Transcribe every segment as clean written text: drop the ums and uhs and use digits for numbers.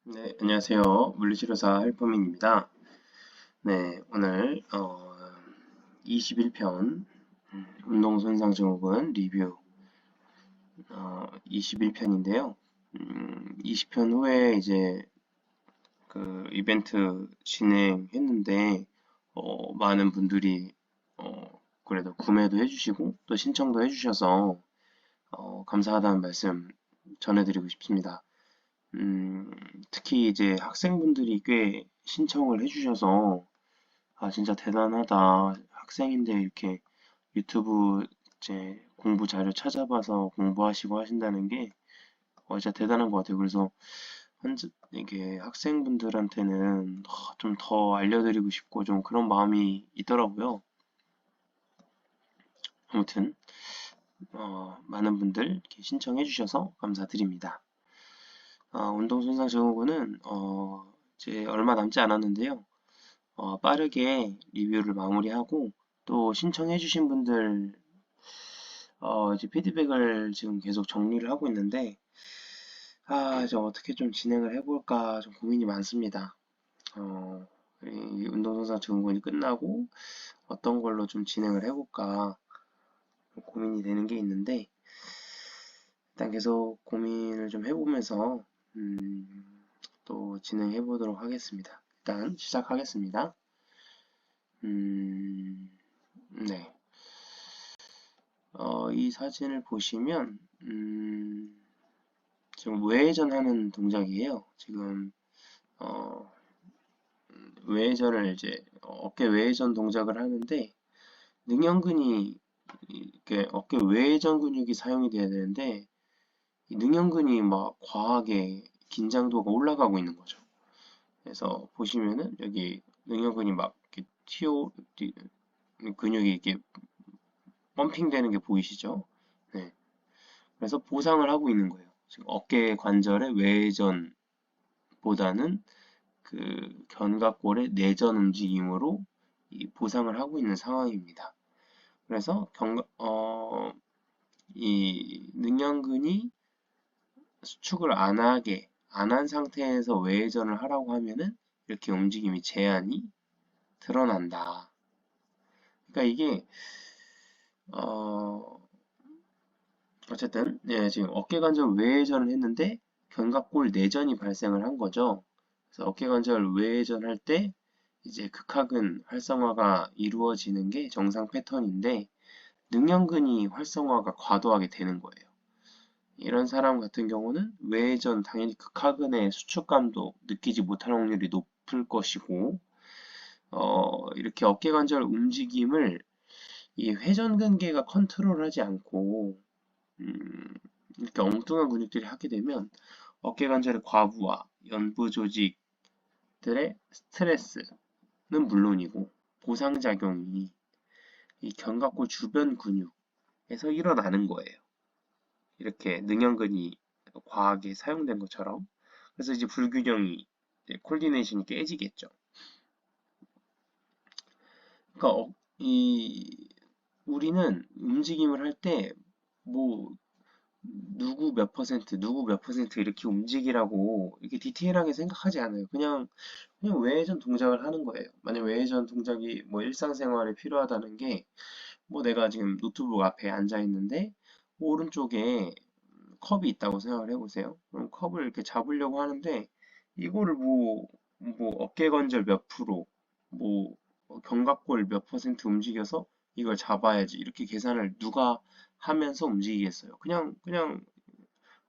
네, 안녕하세요. 물리치료사 헬퍼민입니다. 네, 오늘 21편 운동손상증후군 리뷰 21편인데요. 20편 후에 이제 그 이벤트 진행했는데 많은 분들이 그래도 구매도 해주시고 또 신청도 해주셔서 감사하다는 말씀 전해드리고 싶습니다. 특히 이제 학생분들이 꽤 신청을 해주셔서, 진짜 대단하다. 학생인데 이렇게 유튜브 이제 공부 자료 찾아봐서 공부하시고 하신다는 게, 진짜 대단한 것 같아요. 그래서, 이게 학생분들한테는 좀 더 알려드리고 싶고 좀 그런 마음이 있더라고요. 아무튼, 많은 분들 이렇게 신청해 주셔서 감사드립니다. 운동손상증후군은, 이제 얼마 남지 않았는데요. 빠르게 리뷰를 마무리하고 또 신청해주신 분들 이제 피드백을 지금 계속 정리를 하고 있는데 이제 어떻게 좀 진행을 해볼까 좀 고민이 많습니다. 이 운동선상 증후군이 끝나고 어떤 걸로 좀 진행을 해볼까 고민이 되는 게 있는데 일단 계속 고민을 좀 해보면서 또 진행해 보도록 하겠습니다. 일단 시작하겠습니다. 음, 네. 이 사진을 보시면 지금 외회전하는 동작이에요. 지금 어, 외회전을 이제 어깨 외회전 동작을 하는데 능형근이 이렇게 어깨 외회전 근육이 사용이 돼야 되는데 이 능형근이 막 과하게 긴장도가 올라가고 있는 거죠. 그래서 보시면은 여기 능형근이 막 이렇게 근육이 이렇게 펌핑되는 게 보이시죠? 네. 그래서 보상을 하고 있는 거예요. 지금 어깨 관절의 외전보다는 그 견갑골의 내전 움직임으로 이 보상을 하고 있는 상황입니다. 그래서 이 능형근이 수축을 안 한 상태에서 외전을 하라고 하면은 이렇게 움직임이 제한이 드러난다. 그러니까 이게 어, 어쨌든 지금 어깨관절 외회전을 했는데 견갑골 내전이 발생을 한 거죠. 그래서 어깨관절 외회전할 때 이제 극하근 활성화가 이루어지는 게 정상 패턴인데 능형근이 활성화가 과도하게 되는 거예요. 이런 사람 같은 경우는 외회전 당연히 극하근의 수축감도 느끼지 못할 확률이 높을 것이고 이렇게 어깨관절 움직임을 이 회전근개가 컨트롤하지 않고 음, 이렇게 엉뚱한 근육들이 하게 되면 어깨관절의 과부하, 연부 조직들의 스트레스는 물론이고 보상작용이 이 견갑골 주변 근육에서 일어나는 거예요. 이렇게 능형근이 과하게 사용된 것처럼. 그래서 이제 불균형이, 콜디네이션이 깨지겠죠. 그러니까 우리는 움직임을 할 때 뭐 누구 몇 퍼센트, 누구 몇 퍼센트 이렇게 움직이라고 이렇게 디테일하게 생각하지 않아요. 그냥 외회전 동작을 하는 거예요. 만약 외회전 동작이 뭐 일상생활에 필요하다는 게 뭐 내가 지금 노트북 앞에 앉아 있는데 오른쪽에 컵이 있다고 생각을 해보세요. 그럼 컵을 이렇게 잡으려고 하는데 이거를 뭐 어깨관절 몇 프로, 뭐 견갑골 몇 퍼센트 움직여서 이걸 잡아야지 이렇게 계산을 누가 하면서 움직이겠어요. 그냥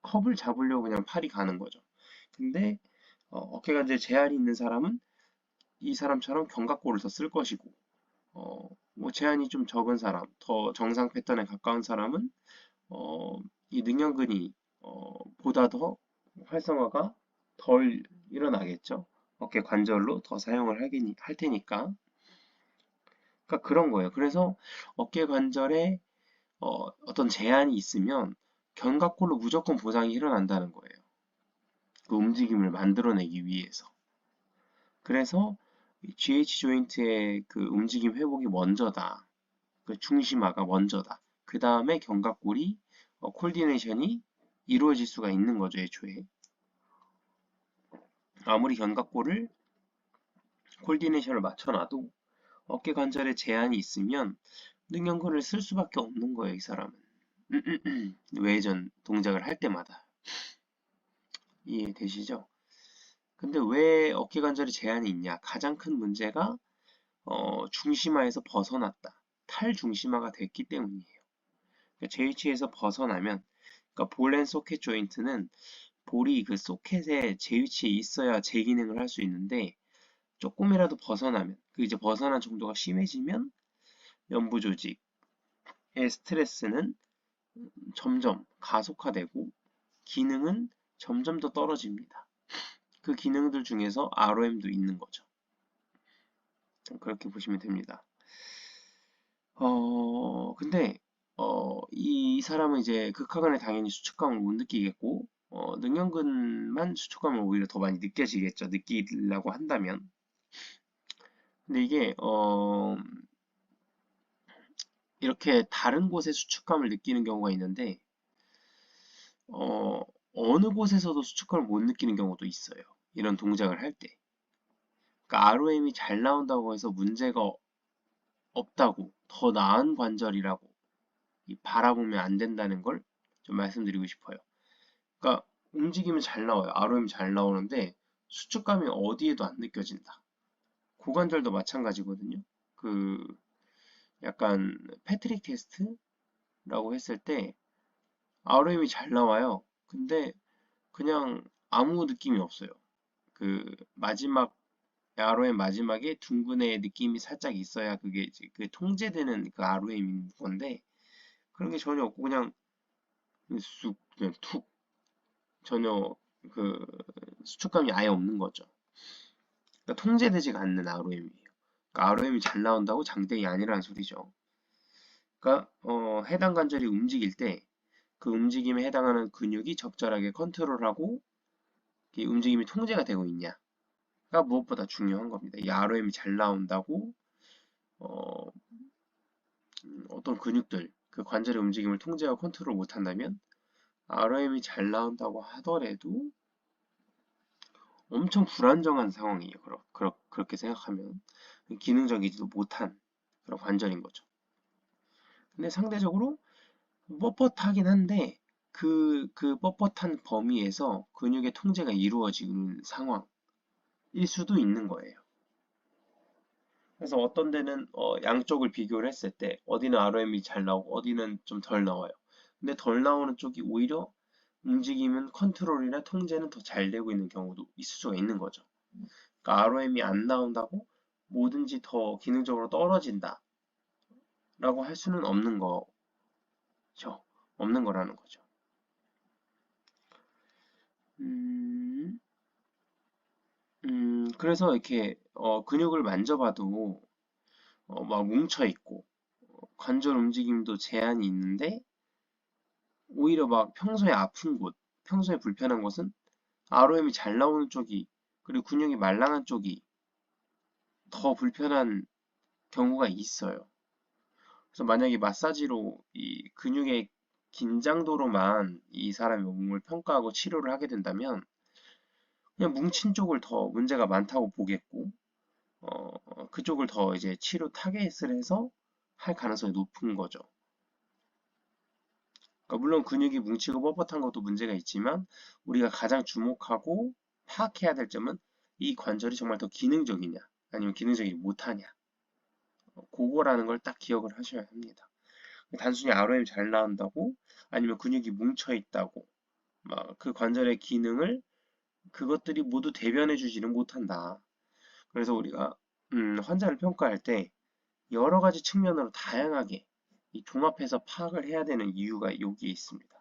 컵을 잡으려고 그냥 팔이 가는 거죠. 근데 어깨관절 제한이 있는 사람은 이 사람처럼 견갑골을 더 쓸 것이고 뭐 제한이 좀 적은 사람, 더 정상 패턴에 가까운 사람은 이 능형근이 보다 더 활성화가 덜 일어나겠죠. 어깨 관절로 더 사용을 할 테니까. 그러니까 그런 거예요. 그래서 어깨 관절에 어떤 제한이 있으면 견갑골로 무조건 보상이 일어난다는 거예요. 그 움직임을 만들어내기 위해서. 그래서 GH 조인트의 그 움직임 회복이 먼저다. 그 중심화가 먼저다. 그 다음에 견갑골이 콜디네이션이 이루어질 수가 있는 거죠, 애초에. 아무리 견갑골을 콜디네이션을 맞춰놔도 어깨 관절에 제한이 있으면 능형근을 쓸 수밖에 없는 거예요, 이 사람은. 외전 동작을 할 때마다. 이해되시죠? 근데 왜 어깨 관절에 제한이 있냐? 가장 큰 문제가 중심화에서 벗어났다. 탈중심화가 됐기 때문이에요. 그러니까 제 위치에서 벗어나면, 그러니까 볼 앤 소켓 조인트는 볼이 그 소켓에 제 위치에 있어야 제 기능을 할 수 있는데 조금이라도 벗어나면, 그 이제 벗어난 정도가 심해지면 연부 조직의 스트레스는 점점 가속화되고 기능은 점점 더 떨어집니다. 그 기능들 중에서 ROM도 있는 거죠. 그렇게 보시면 됩니다. 근데 이 사람은 이제 극하근에 당연히 수축감을 못 느끼겠고 능형근만 수축감을 오히려 더 많이 느껴지겠죠. 느끼려고 한다면. 근데 이게 이렇게 다른 곳에 수축감을 느끼는 경우가 있는데 어느 곳에서도 수축감을 못 느끼는 경우도 있어요. 이런 동작을 할 때. 그러니까 ROM이 잘 나온다고 해서 문제가 없다고, 더 나은 관절이라고 바라보면 안 된다는 걸 좀 말씀드리고 싶어요. 그러니까 움직이면 잘 나와요. ROM 잘 나오는데 수축감이 어디에도 안 느껴진다. 고관절도 마찬가지거든요. 그 약간 패트릭 테스트라고 했을 때 ROM이 잘 나와요. 근데 그냥 아무 느낌이 없어요. 그 마지막 ROM 마지막에 둥근의 느낌이 살짝 있어야 그게 이제 그 통제되는 그 ROM인 건데 그런 게 전혀 없고 그냥 쑥 그냥 툭 전혀 그 수축감이 아예 없는 거죠. 그러니까 통제되지가 않는 ROM이에요. 그러니까 ROM이 잘 나온다고 장땡이 아니라는 소리죠. 그러니까 해당 관절이 움직일 때 그 움직임에 해당하는 근육이 적절하게 컨트롤하고 이 움직임이 통제가 되고 있냐가 무엇보다 중요한 겁니다. 이 ROM이 잘 나온다고 어, 어떤 근육들, 그 관절의 움직임을 통제하고 컨트롤 못한다면 ROM이 잘 나온다고 하더라도 엄청 불안정한 상황이에요. 그렇게 생각하면 기능적이지도 못한 그런 관절인 거죠. 근데 상대적으로 뻣뻣하긴 한데 그 뻣뻣한 범위에서 근육의 통제가 이루어지는 상황일 수도 있는 거예요. 그래서 어떤 데는 양쪽을 비교를 했을 때 어디는 ROM이 잘 나오고 어디는 좀 덜 나와요. 근데 덜 나오는 쪽이 오히려 움직이면 컨트롤이나 통제는 더 잘 되고 있는 경우도 있을 수가 있는 거죠. 그러니까 ROM이 안 나온다고 뭐든지 더 기능적으로 떨어진다 라고 할 수는 없는 거죠. 없는 거라는 거죠. 음, 그래서 이렇게 근육을 만져봐도 막 뭉쳐있고 관절 움직임도 제한이 있는데 오히려 막 평소에 아픈 곳, 평소에 불편한 곳은 ROM이 잘 나오는 쪽이 그리고 근육이 말랑한 쪽이 더 불편한 경우가 있어요. 그래서 만약에 마사지로 이 근육의 긴장도로만 이 사람의 몸을 평가하고 치료를 하게 된다면 그냥 뭉친 쪽을 더 문제가 많다고 보겠고 그쪽을 더 이제 치료 타겟을 해서 할 가능성이 높은 거죠. 그러니까 물론 근육이 뭉치고 뻣뻣한 것도 문제가 있지만 우리가 가장 주목하고 파악해야 될 점은 이 관절이 정말 더 기능적이냐 아니면 기능적이지 못하냐 그거라는 걸 딱 기억을 하셔야 합니다. 단순히 ROM 잘 나온다고 아니면 근육이 뭉쳐 있다고 막 그 관절의 기능을 그것들이 모두 대변해 주지는 못한다. 그래서 우리가 환자를 평가할 때 여러 가지 측면으로 다양하게 이 종합해서 파악을 해야 되는 이유가 여기에 있습니다.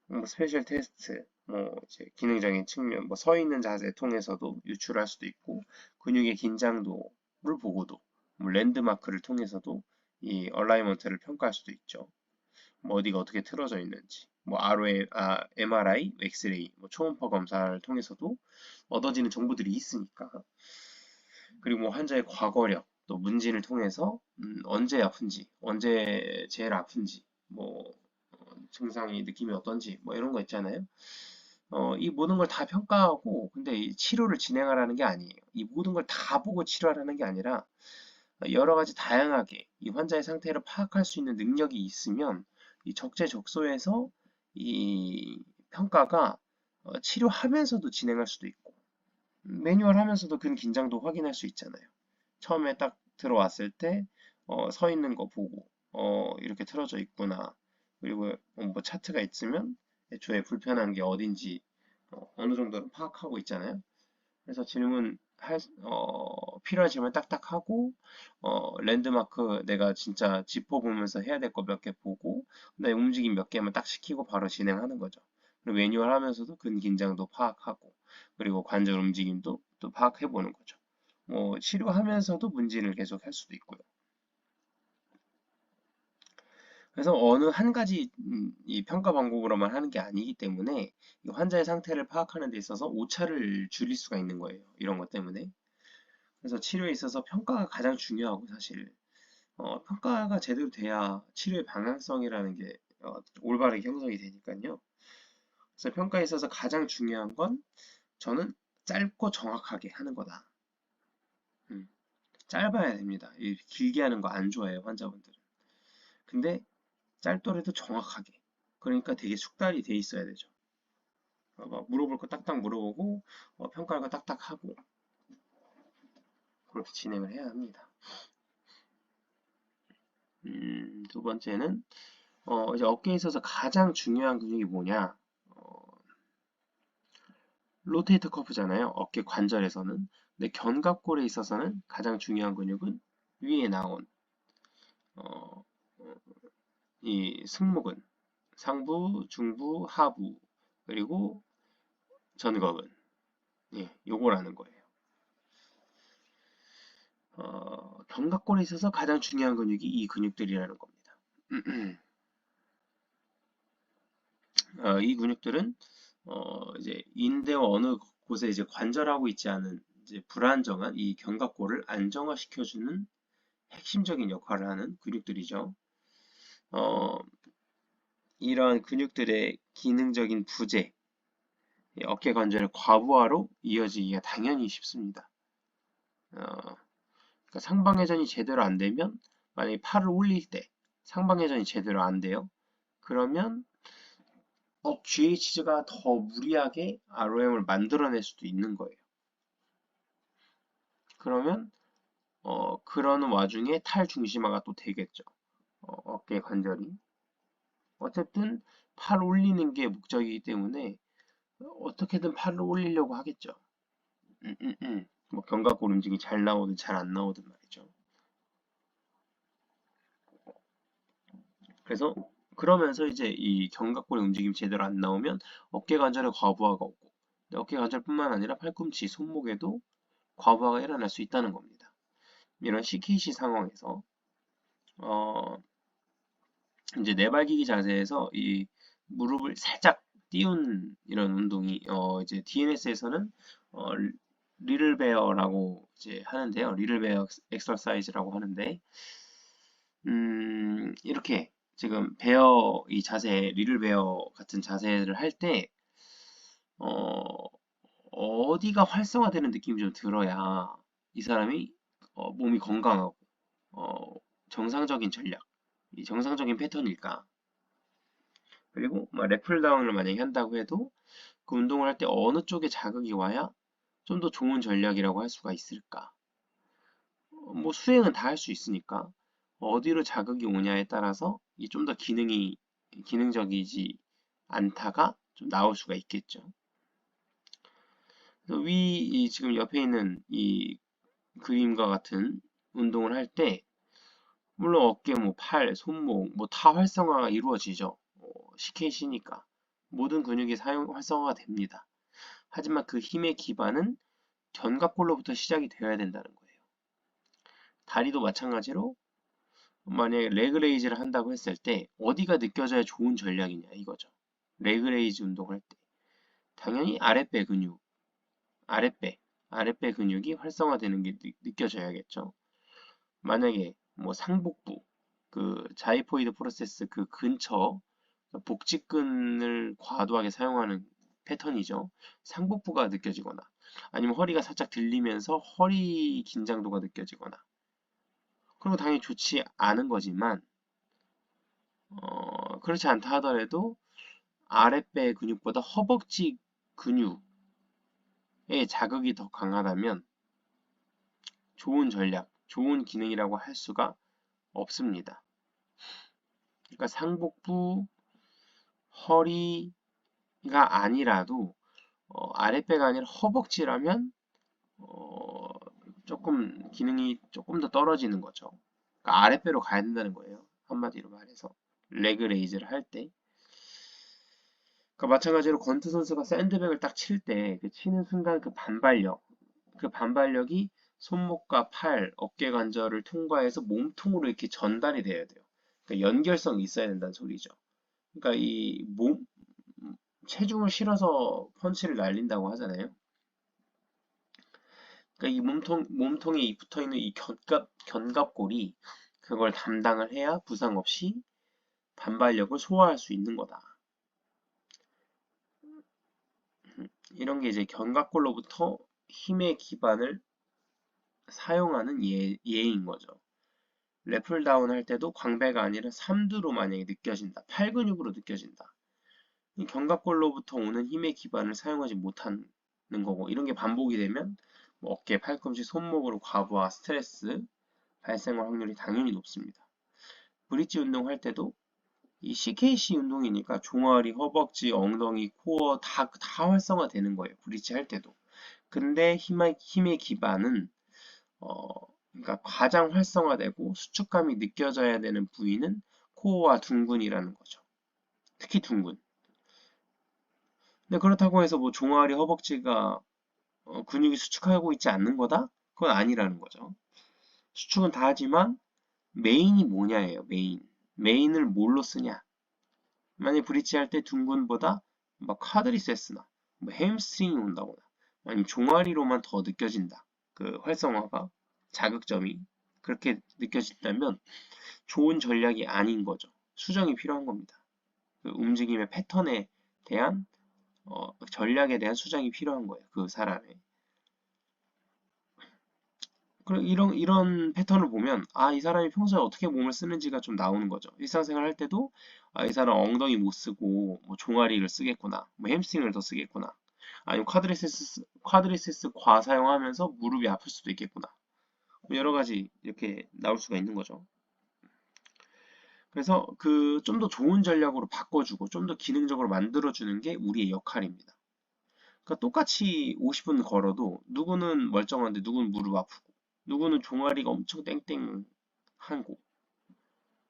뭐 스페셜 테스트, 뭐 이제 기능적인 측면, 뭐 서 있는 자세 통해서도 유출할 수도 있고 근육의 긴장도를 보고도 뭐 랜드마크를 통해서도 이 얼라이먼트를 평가할 수도 있죠. 뭐 어디가 어떻게 틀어져 있는지, 뭐 MRI, 엑스레이, 뭐 초음파 검사를 통해서도 얻어지는 정보들이 있으니까. 그리고 뭐 환자의 과거력, 또 문진을 통해서 언제 아픈지, 언제 제일 아픈지, 뭐 증상이 느낌이 어떤지, 뭐 이런 거 있잖아요. 이 모든 걸 다 평가하고 근데 이 치료를 진행하라는 게 아니에요. 이 모든 걸 다 보고 치료하라는 게 아니라 여러 가지 다양하게 이 환자의 상태를 파악할 수 있는 능력이 있으면 이 적재적소에서 이 평가가 치료하면서도 진행할 수도 있고 매뉴얼 하면서도 근 긴장도 확인할 수 있잖아요. 처음에 딱 들어왔을 때 서 있는 거 보고 이렇게 틀어져 있구나. 그리고 뭐 차트가 있으면 애초에 불편한 게 어딘지 어느 정도는 파악하고 있잖아요. 그래서 필요한 질문 딱딱 하고, 랜드마크 내가 진짜 짚어보면서 해야 될 거 몇 개 보고, 그다음에 움직임 몇 개만 딱 시키고 바로 진행하는 거죠. 그리고 매뉴얼 하면서도 근긴장도 파악하고, 그리고 관절 움직임도 또 파악해보는 거죠. 뭐, 치료하면서도 문진을 계속 할 수도 있고요. 그래서 어느 한 가지 이 평가 방법으로만 하는 게 아니기 때문에 이 환자의 상태를 파악하는 데 있어서 오차를 줄일 수가 있는 거예요. 이런 것 때문에. 그래서 치료에 있어서 평가가 가장 중요하고 사실 평가가 제대로 돼야 치료의 방향성이라는 게 올바르게 형성이 되니까요. 그래서 평가에 있어서 가장 중요한 건 저는 짧고 정확하게 하는 거다. 음, 짧아야 됩니다. 길게 하는 거 안 좋아해요, 환자분들은. 근데 짧더라도 정확하게. 그러니까 되게 숙달이 돼 있어야 되죠. 막 물어볼 거 딱딱 물어보고 평가할 거 딱딱 하고 그렇게 진행을 해야 합니다. 두 번째는 이제 어깨에 있어서 가장 중요한 근육이 뭐냐? 로테이터 커프잖아요. 어깨 관절에서는. 근데 견갑골에 있어서는 가장 중요한 근육은 위에 나온 어, 이 승모근, 상부, 중부, 하부, 그리고 전거근. 예, 요거라는 거예요. 견갑골에 있어서 가장 중요한 근육이 이 근육들이라는 겁니다. 이 근육들은 이제 인대와 어느 곳에 이제 관절하고 있지 않은 이제 불안정한 이 견갑골을 안정화시켜주는 핵심적인 역할을 하는 근육들이죠. 어, 이러한 근육들의 기능적인 부재, 어깨 관절의 과부하로 이어지기가 당연히 쉽습니다. 그러니까 상방회전이 제대로 안 되면 만약에 팔을 올릴 때 상방회전이 제대로 안 돼요. 그러면 GH가 더 무리하게 ROM을 만들어낼 수도 있는 거예요. 그러면 그러는 와중에 탈중심화가 또 되겠죠. 어깨 관절이. 어쨌든 팔 올리는 게 목적이기 때문에 어떻게든 팔을 올리려고 하겠죠. 뭐 견갑골 움직임이 잘 나오든 잘 안 나오든 말이죠. 그래서 그러면서 이제 이 견갑골의 움직임이 제대로 안 나오면 어깨 관절에 과부하가 오고 어깨 관절뿐만 아니라 팔꿈치, 손목에도 과부하가 일어날 수 있다는 겁니다. 이런 CKC 상황에서 어, 이제 네발기기 자세에서 이 무릎을 살짝 띄운 이런 운동이 이제 DNS에서는 리를 베어라고 이제 하는데요. 리를 베어 엑서사이즈라고 하는데 이렇게 지금 베어 이 자세, 리를 베어 같은 자세를 할 때 어, 어디가 활성화되는 느낌이 좀 들어야 이 사람이 몸이 건강하고 어, 정상적인 전략, 이 정상적인 패턴일까? 그리고 랩풀다운을 만약에 한다고 해도 그 운동을 할 때 어느 쪽에 자극이 와야 좀 더 좋은 전략이라고 할 수가 있을까? 뭐 수행은 다 할 수 있으니까 어디로 자극이 오냐에 따라서 이 좀 더 기능적이지 않다가 좀 나올 수가 있겠죠. 그래서 지금 옆에 있는 이 그림과 같은 운동을 할 때 물론 어깨, 뭐 팔, 손목 뭐 다 활성화가 이루어지죠. CKC니까 모든 근육이 활성화가 됩니다. 하지만 그 힘의 기반은 견갑골로부터 시작이 되어야 된다는 거예요. 다리도 마찬가지로 만약에 레그레이즈를 한다고 했을 때 어디가 느껴져야 좋은 전략이냐 이거죠. 레그레이즈 운동할 때 당연히 아랫배 근육, 아랫배, 아랫배 근육이 활성화되는 게 느껴져야겠죠. 만약에 뭐 상복부, 그 자이포이드 프로세스 그 근처 복직근을 과도하게 사용하는 패턴이죠. 상복부가 느껴지거나 아니면 허리가 살짝 들리면서 허리 긴장도가 느껴지거나 그런 거 당연히 좋지 않은 거지만 그렇지 않다 하더라도 아랫배 근육보다 허벅지 근육에 자극이 더 강하다면 좋은 전략, 좋은 기능이라고 할 수가 없습니다. 그러니까 상복부, 허리가 아니라도 아랫배가 아니라 허벅지라면 어, 조금 기능이 조금 더 떨어지는 거죠. 그러니까 아랫배로 가야 된다는 거예요. 한마디로 말해서 레그 레이즈를 할 때. 그러니까 마찬가지로 건트 선수가 샌드백을 딱 칠 때 그 치는 순간 그 반발력이 손목과 팔, 어깨 관절을 통과해서 몸통으로 이렇게 전달이 돼야 돼요. 그러니까 연결성이 있어야 된다는 소리죠. 그러니까 이 체중을 실어서 펀치를 날린다고 하잖아요. 그러니까 이 몸통에 붙어 있는 이 견갑골이 그걸 담당을 해야 부상 없이 반발력을 소화할 수 있는 거다. 이런 게 이제 견갑골로부터 힘의 기반을 사용하는 예인 거죠. 랩풀다운 할 때도 광배가 아니라 삼두로 만약에 느껴진다. 팔 근육으로 느껴진다. 이 견갑골로부터 오는 힘의 기반을 사용하지 못하는 거고 이런 게 반복이 되면 뭐 어깨, 팔꿈치, 손목으로 과부하, 스트레스 발생할 확률이 당연히 높습니다. 브릿지 운동할 때도 이 CKC 운동이니까 종아리, 허벅지, 엉덩이, 코어 다 활성화되는 거예요. 브릿지 할 때도. 근데 힘의 기반은 어, 그러니까 가장 활성화되고 수축감이 느껴져야 되는 부위는 코어와 둔근이라는 거죠. 특히 둔근. 근데 그렇다고 해서 뭐 종아리, 허벅지가 근육이 수축하고 있지 않는 거다? 그건 아니라는 거죠. 수축은 다 하지만 메인이 뭐냐예요. 메인을 뭘로 쓰냐. 만약 브릿지 할 때 둔근보다 막 쿼드리세스나 뭐 햄스트링이 온다거나 아니면 종아리로만 더 느껴진다. 그 활성화가 자극점이 그렇게 느껴진다면 좋은 전략이 아닌 거죠. 수정이 필요한 겁니다. 그 움직임의 패턴에 대한 전략에 대한 수정이 필요한 거예요. 그 사람의. 그리고 이런 패턴을 보면 이 사람이 평소에 어떻게 몸을 쓰는지가 좀 나오는 거죠. 일상생활 할 때도 이 사람 엉덩이 못 쓰고 뭐 종아리를 쓰겠구나. 뭐 햄스트링을 더 쓰겠구나. 아니면 쿼드리세스 과 사용하면서 무릎이 아플 수도 있겠구나. 뭐 여러 가지 이렇게 나올 수가 있는 거죠. 그래서 그 좀 더 좋은 전략으로 바꿔주고 좀 더 기능적으로 만들어주는 게 우리의 역할입니다. 그러니까 똑같이 50분 걸어도 누구는 멀쩡한데 누구는 무릎 아프고 누구는 종아리가 엄청 땡땡하고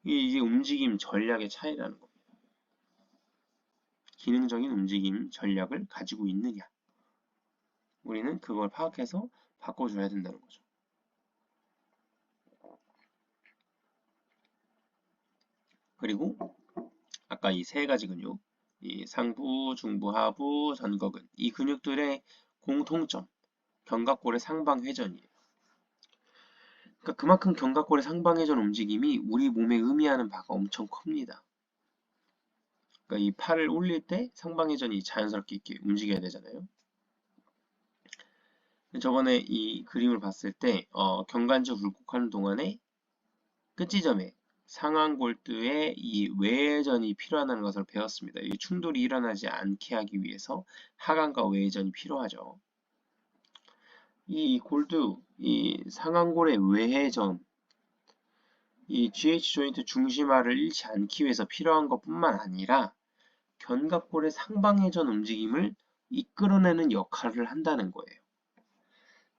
이게 움직임 전략의 차이라는 겁니다. 기능적인 움직임 전략을 가지고 있느냐. 우리는 그걸 파악해서 바꿔줘야 된다는 거죠. 그리고 아까 이 세 가지 근육, 이 상부, 중부, 하부, 전거근 이 근육들의 공통점, 견갑골의 상방회전이에요. 그러니까 그만큼 견갑골의 상방회전 움직임이 우리 몸에 의미하는 바가 엄청 큽니다. 그러니까 이 팔을 올릴 때 상방회전이 자연스럽게 이렇게 움직여야 되잖아요. 저번에 이 그림을 봤을 때 견관절 굴곡하는 동안에 끝지점에 상완골두에 이 외회전이 필요하다는 것을 배웠습니다. 이 충돌이 일어나지 않게 하기 위해서 하관과 외회전이 필요하죠. 이 골두, 이 상완골의 외회전, 이 GH 조인트 중심화를 잃지 않기 위해서 필요한 것뿐만 아니라 견갑골의 상방회전 움직임을 이끌어내는 역할을 한다는 거예요.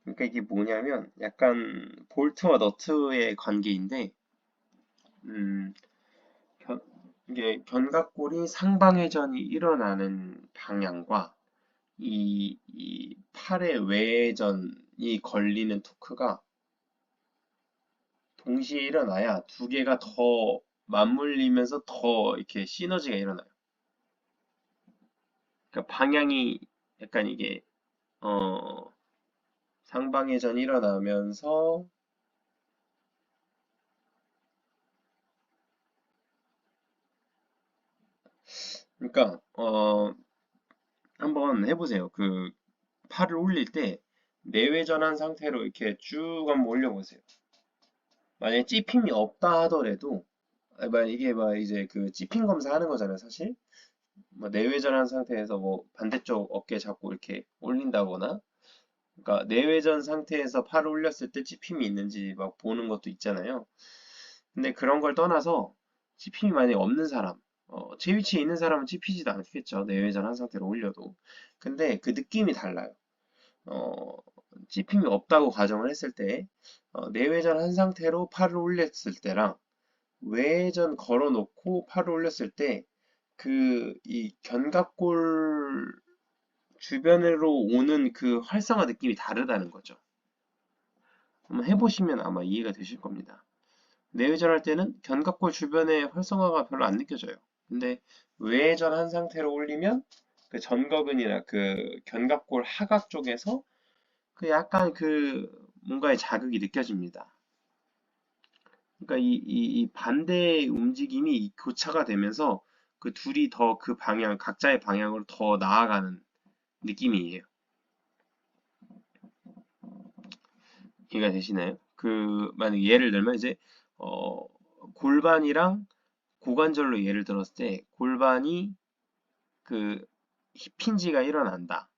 그러니까 이게 뭐냐면 약간 볼트와 너트의 관계인데 음, 견, 이게 견갑골이 상방회전이 일어나는 방향과 이 팔의 외회전이 걸리는 토크가 동시에 일어나야 두 개가 더 맞물리면서 더 이렇게 시너지가 일어나요. 그러니까 방향이 약간 이게 어, 상방회전이 일어나면서 그러니까 한번 해보세요. 그 팔을 올릴 때 내외전한 상태로 이렇게 쭉 한번 올려보세요. 만약에 찝힘이 없다 하더라도 만약 이게 막 이제 그 찝힘 검사하는 거잖아요, 사실. 뭐 내외전한 상태에서 뭐 반대쪽 어깨 잡고 이렇게 올린다거나, 그러니까 내외전 상태에서 팔을 올렸을 때 찝힘이 있는지 막 보는 것도 있잖아요. 근데 그런 걸 떠나서 찝힘이 만약에 없는 사람, 제 위치에 있는 사람은 찝히지도 않겠죠. 내외전 한 상태로 올려도. 근데 그 느낌이 달라요. 어, 찝힘이 없다고 가정을 했을 때, 내외전 한 상태로 팔을 올렸을 때랑 외전 걸어놓고 팔을 올렸을 때, 이 견갑골 주변으로 오는 그 활성화 느낌이 다르다는 거죠. 한번 해보시면 아마 이해가 되실 겁니다. 내외전할 때는 견갑골 주변의 활성화가 별로 안 느껴져요. 근데 외전한 상태로 올리면 그 전거근이나 그 견갑골 하각 쪽에서 그 약간 그 뭔가의 자극이 느껴집니다. 그러니까 이 반대의 움직임이 교차가 되면서 그 둘이 더 그 방향, 각자의 방향으로 더 나아가는 느낌이에요. 이해가 되시나요? 만약 예를 들면 이제, 어, 골반이랑 고관절로 예를 들었을 때, 골반이 그 힙힌지가 일어난다.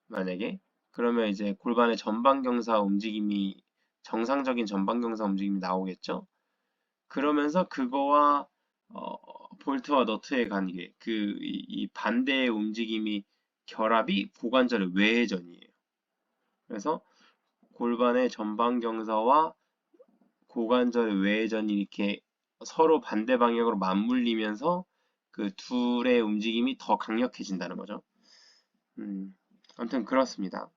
만약에. 그러면 이제 골반의 전방경사 움직임이, 정상적인 전방경사 움직임이 나오겠죠? 그러면서 그거와 볼트와 너트의 관계, 이 반대의 움직임이 결합이 고관절의 외회전이에요. 그래서 골반의 전방 경사와 고관절의 외회전이 이렇게 서로 반대 방향으로 맞물리면서 그 둘의 움직임이 더 강력해진다는 거죠. 아무튼 그렇습니다.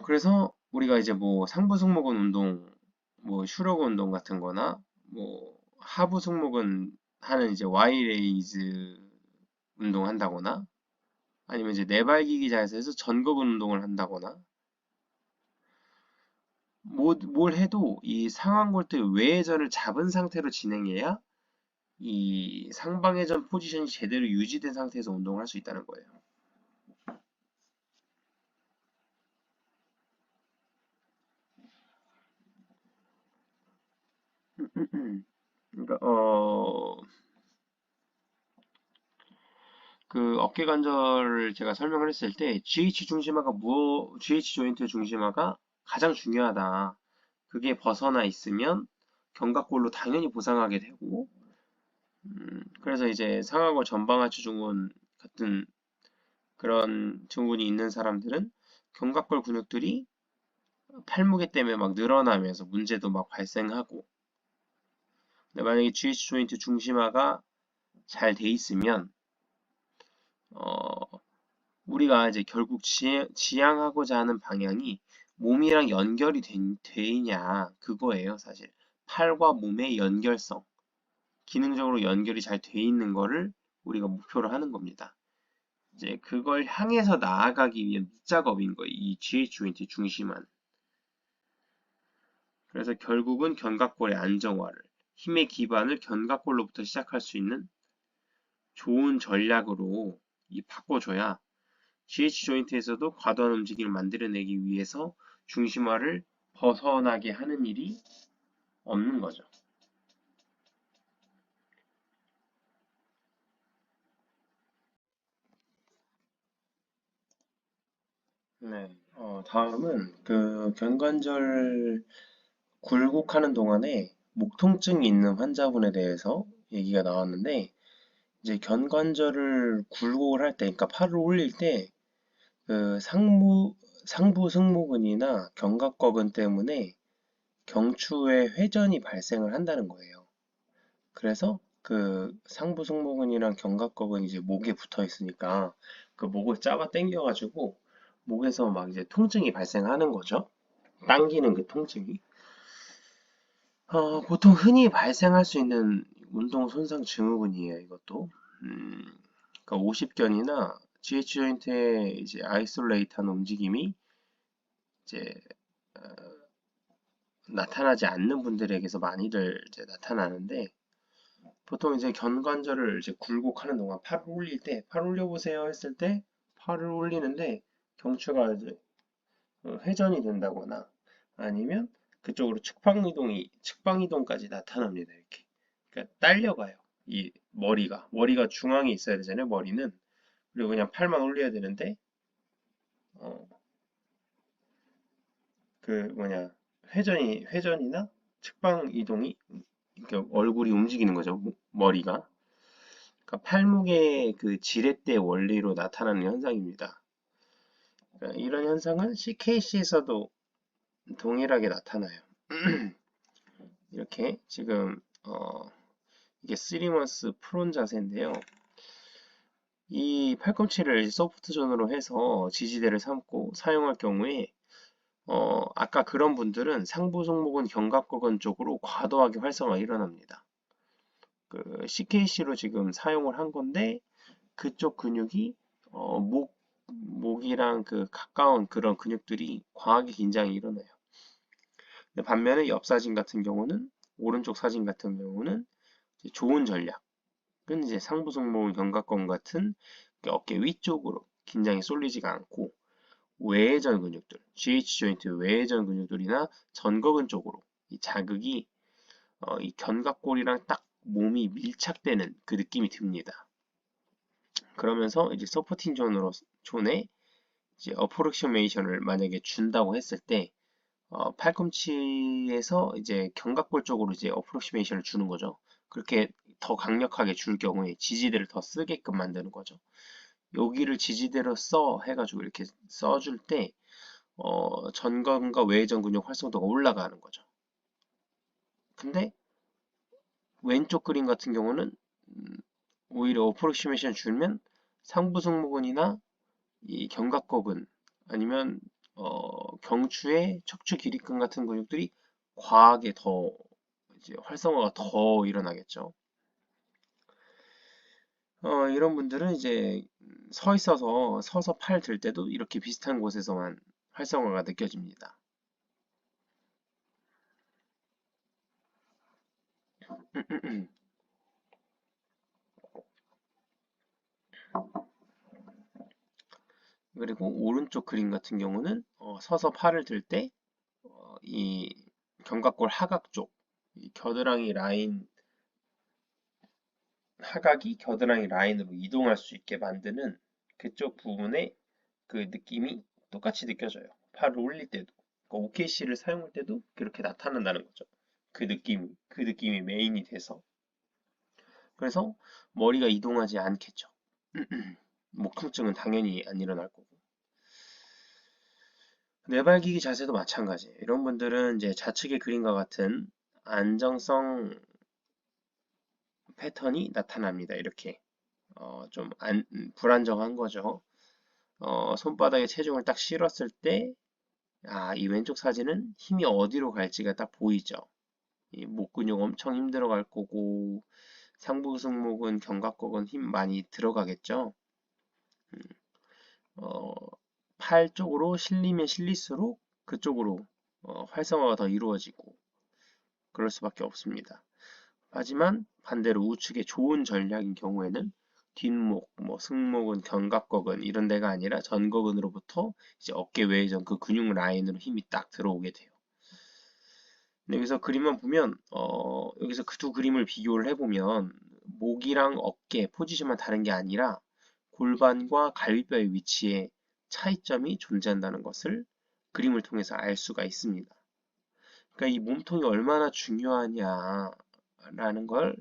그래서 우리가 이제 뭐 상부 승모근 운동, 뭐 슈러그 운동 같은 거나 뭐 하부 승모근 하는 이제 와이레이즈 운동 한다거나 아니면 이제 내발기기 자세에서 전거근 운동을 한다거나 뭘 해도 이 상완골대 외회전을 잡은 상태로 진행해야 이 상방회전 포지션이 제대로 유지된 상태에서 운동을 할 수 있다는 거예요. 그러니까 그 어깨 관절을 제가 설명을 했을 때 GH 조인트 중심화가 가장 중요하다. 그게 벗어나 있으면 견갑골로 당연히 부상하게 되고, 그래서 이제 상하골 전방하추 증후군 같은 그런 증후군이 있는 사람들은 견갑골 근육들이 팔무게 때문에 막 늘어나면서 문제도 막 발생하고, 근데 만약에 GH 조인트 중심화가 잘 돼 있으면 어, 우리가 이제 결국 지향하고자 하는 방향이 몸이랑 연결이 돼 있냐 그거예요, 사실. 팔과 몸의 연결성, 기능적으로 연결이 잘 돼 있는 거를 우리가 목표로 하는 겁니다. 이제 그걸 향해서 나아가기 위한 밑작업인 거예요, 이 GH 조인트 중심화는. 그래서 결국은 견갑골의 안정화를, 힘의 기반을 견갑골로부터 시작할 수 있는 좋은 전략으로 바꿔줘야 GH 조인트에서도 과도한 움직임을 만들어내기 위해서 중심화를 벗어나게 하는 일이 없는 거죠. 네. 다음은 그 견관절 굴곡하는 동안에 목 통증이 있는 환자분에 대해서 얘기가 나왔는데, 이제 견관절을 굴곡을 할 때, 그러니까 팔을 올릴 때 그 상부 승모근이나 견갑거근 때문에 경추에 회전이 발생을 한다는 거예요. 그래서 그 상부 승모근이랑 견갑골은 이제 목에 붙어 있으니까 그 목을 잡아 당겨가지고 목에서 막 이제 통증이 발생하는 거죠. 당기는 그 통증이. 보통 흔히 발생할 수 있는 운동 손상 증후군이에요, 이것도. 그러니까 오십견이나 GH 조인트의 이제 아이솔레이트한 움직임이 이제 어, 나타나지 않는 분들에게서 많이들 이제 나타나는데, 보통 이제 견관절을 이제 굴곡하는 동안 팔을 올릴 때, 팔 올려보세요 했을 때 팔을 올리는데 경추가 이제 회전이 된다거나 아니면 그쪽으로 측방 이동까지 나타납니다. 이렇게. 그러니까 딸려가요. 이 머리가 중앙에 있어야 되잖아요. 머리는. 그리고 그냥 팔만 올려야 되는데, 어, 그 뭐냐, 회전이나 측방 이동이 이렇게 얼굴이 움직이는 거죠. 머리가. 그러니까 팔목의 그 지렛대 원리로 나타나는 현상입니다. 그러니까 이런 현상은 CKC에서도 동일하게 나타나요. 이렇게 지금 이게 3months 프론 자세인데요. 이 팔꿈치를 소프트 존으로 해서 지지대를 삼고 사용할 경우에 아까 그런 분들은 상부 승모근 견갑골근 쪽으로 과도하게 활성화가 일어납니다. 그 CKC로 지금 사용을 한 건데 그쪽 근육이 목이랑 그 가까운 그런 근육들이 과하게 긴장이 일어나요. 근데 반면에 옆 사진 같은 경우는 오른쪽 사진 같은 경우는 좋은 전략은 이제 상부 승모근 견갑골 같은 어깨 위쪽으로 긴장이 쏠리지가 않고 외전 근육들, GH 조인트 외전 근육들이나 전거근 쪽으로 이 자극이 이 견갑골이랑 딱 몸이 밀착되는 그 느낌이 듭니다. 그러면서 이제 서포팅 존에 이제 어프로시메이션을 만약에 준다고 했을 때 팔꿈치에서 이제 견갑골 쪽으로 이제 어프로시메이션을 주는 거죠. 그렇게 더 강력하게 줄 경우에 지지대를 더 쓰게끔 만드는 거죠. 여기를 지지대로 써 해가지고 이렇게 써줄 때 전근과 외전 근육 활성도가 올라가는 거죠. 근데 왼쪽 그림 같은 경우는 오히려 어프로시메이션 줄면 상부 승모근이나 이 견갑골근 아니면 경추의 척추 기립근 같은 근육들이 과하게 더 이제 활성화가 더 일어나겠죠. 이런 분들은 이제 서서 팔 들 때도 이렇게 비슷한 곳에서만 활성화가 느껴집니다. 그리고 오른쪽 그림 같은 경우는 서서 팔을 들 때 이 견갑골 하각 쪽, 이 하각이 겨드랑이 라인으로 이동할 수 있게 만드는 그쪽 부분에 그 느낌이 똑같이 느껴져요. 팔을 올릴 때도. 그러니까 OKC를 사용할 때도 그렇게 나타난다는 거죠. 그 느낌이 메인이 돼서. 그래서 머리가 이동하지 않겠죠. 목 통증은 당연히 안 일어날 거고. 내발기기 자세도 마찬가지예요. 이런 분들은 이제 좌측의 그림과 같은 안정성 패턴이 나타납니다. 이렇게 좀 불안정한 거죠. 손바닥에 체중을 딱 실었을 때, 이 왼쪽 사진은 힘이 어디로 갈지가 딱 보이죠. 이 목 근육 엄청 힘들어 갈 거고, 상부 승모근, 견갑골은 힘 많이 들어가겠죠. 음, 어, 팔 쪽으로 실리면 실릴수록 그쪽으로 활성화가 더 이루어지고, 그럴 수밖에 없습니다. 하지만 반대로 우측의 좋은 전략인 경우에는 뒷목, 뭐 승모근, 견갑골근 이런 데가 아니라 전거근으로부터 이제 어깨 외전 그 근육 라인으로 힘이 딱 들어오게 돼요. 근데 여기서 그림만 보면 여기서 그 두 그림을 비교를 해보면 목이랑 어깨 포지션만 다른 게 아니라 골반과 갈비뼈의 위치에 차이점이 존재한다는 것을 그림을 통해서 알 수가 있습니다. 그러니까 이 몸통이 얼마나 중요하냐라는 걸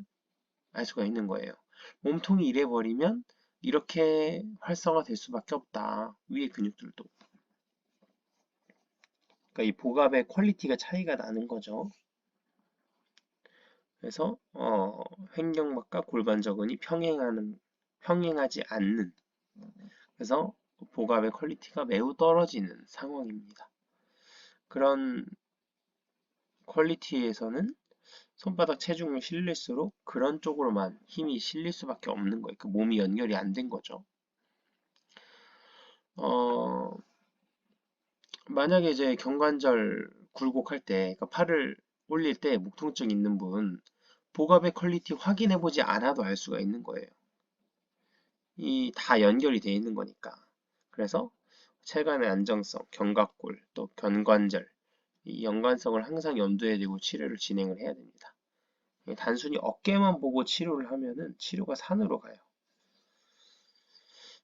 알 수가 있는 거예요. 몸통이 이래버리면 이렇게 활성화될 수밖에 없다. 위의 근육들도. 그러니까 이 복압의 퀄리티가 차이가 나는 거죠. 그래서 횡격막과 골반저근이 평행하지 않는 그래서 복압의 퀄리티가 매우 떨어지는 상황입니다. 그런 퀄리티에서는 손바닥 체중을 실릴수록 그런 쪽으로만 힘이 실릴 수밖에 없는 거예요. 그 몸이 연결이 안 된 거죠. 어, 만약에 이제 견관절 굴곡할 때, 그러니까 팔을 올릴 때 목 통증 있는 분, 복압의 퀄리티 확인해보지 않아도 알 수가 있는 거예요. 이 다 연결이 돼 있는 거니까. 그래서 체간의 안정성, 견갑골, 또 견관절, 이 연관성을 항상 염두에 두고 치료를 진행을 해야 됩니다. 단순히 어깨만 보고 치료를 하면은 치료가 산으로 가요.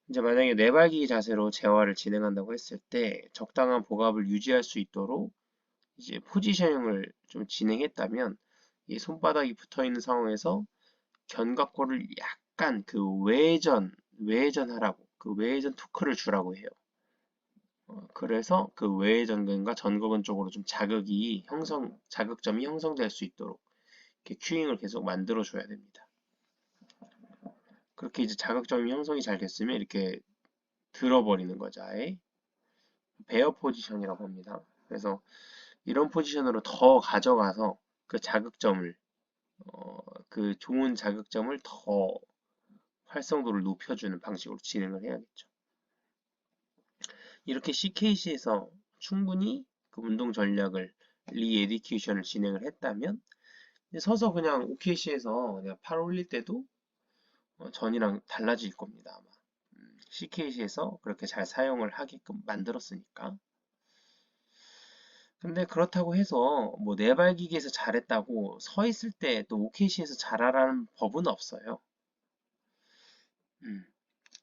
이제 만약에 네발기기 자세로 재활을 진행한다고 했을 때 적당한 복압을 유지할 수 있도록 이제 포지셔닝을 좀 진행했다면 이 손바닥이 붙어 있는 상황에서 견갑골을 약간 그 외회전하라고 그 외회전 토크를 주라고 해요. 그래서 그 외회전근과 전거근 쪽으로 좀 자극점이 형성될 수 있도록 이렇게 큐잉을 계속 만들어 줘야 됩니다. 그렇게 이제 자극점이 형성이 잘 됐으면 이렇게 들어버리는 거죠. 아예 베어 포지션이라고 합니다. 그래서 이런 포지션으로 더 가져가서 그 자극점을 그 좋은 자극점을 더 활성도를 높여주는 방식으로 진행을 해야겠죠. 이렇게 CKC에서 충분히 그 운동 전략을 리에디케이션을 진행을 했다면 서서 그냥 OKC에서 그냥 팔 올릴 때도 전이랑 달라질 겁니다. 아마. CKC에서 그렇게 잘 사용을 하게끔 만들었으니까. 근데 그렇다고 해서 뭐 네발기기에서 잘했다고 서 있을 때 또 OKC에서 잘하라는 법은 없어요.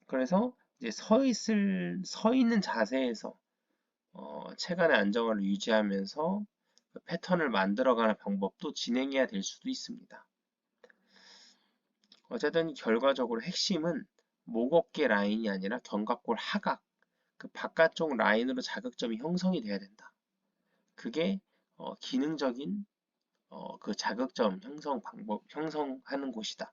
그래서 이제 서 있는 자세에서 체간의 안정화를 유지하면서 그 패턴을 만들어가는 방법도 진행해야 될 수도 있습니다. 어쨌든 결과적으로 핵심은 목 어깨 라인이 아니라 견갑골 하각, 그 바깥쪽 라인으로 자극점이 형성이 돼야 된다. 그게 기능적인 그 자극점 형성 방법 형성하는 곳이다.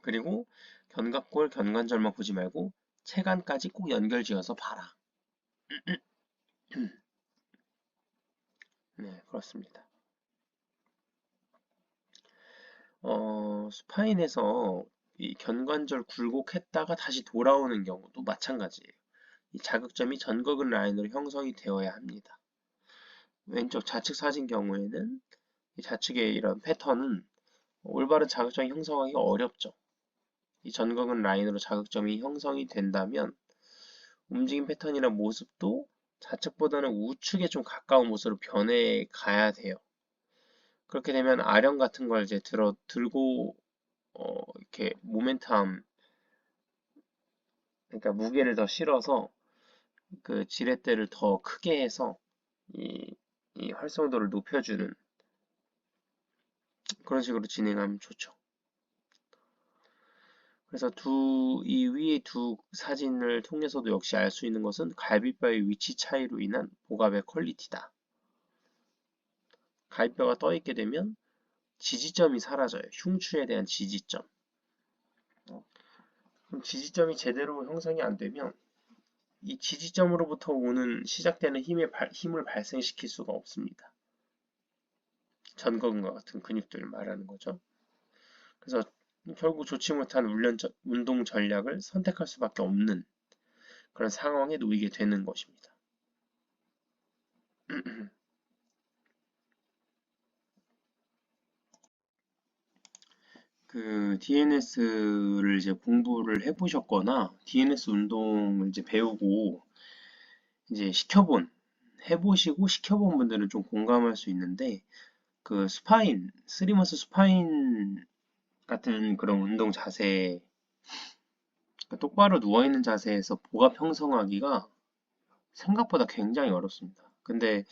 그리고 견갑골 견관절만 보지 말고 체간까지 꼭 연결지어서 봐라. 네, 그렇습니다. 스파인에서 이 견관절 굴곡했다가 다시 돌아오는 경우도 마찬가지예요. 이 자극점이 전거근 라인으로 형성이 되어야 합니다. 왼쪽 좌측 사진 경우에는 이 좌측의 이런 패턴은 올바른 자극점이 형성하기가 어렵죠. 이 전거근 라인으로 자극점이 형성이 된다면 움직임 패턴이나 모습도 좌측보다는 우측에 좀 가까운 모습으로 변해 가야 돼요. 그렇게 되면 아령 같은 걸 이제 들고 이렇게 모멘텀 그러니까 무게를 더 실어서 그 지렛대를 더 크게 해서 이, 이 활성도를 높여주는 그런 식으로 진행하면 좋죠. 그래서 이 위의 두 사진을 통해서도 역시 알 수 있는 것은 갈비뼈의 위치 차이로 인한 복압의 퀄리티다. 갈비뼈가 떠 있게 되면 지지점이 사라져요. 흉추에 대한 지지점. 그럼 지지점이 제대로 형성이 안 되면 이 지지점으로부터 오는 시작되는 힘을 발생시킬 수가 없습니다. 전거근과 같은 근육들을 말하는 거죠. 그래서 결국 좋지 못한 운동 전략을 선택할 수밖에 없는 그런 상황에 놓이게 되는 것입니다. 그 DNS를 이제 공부를 해보셨거나 DNS 운동을 이제 배우고 이제 해보시고 시켜본 분들은 좀 공감할 수 있는데 그 스리머스 스파인 같은 그런 운동 자세, 그러니까 똑바로 누워있는 자세에서 복압 형성하기가 생각보다 굉장히 어렵습니다. 근데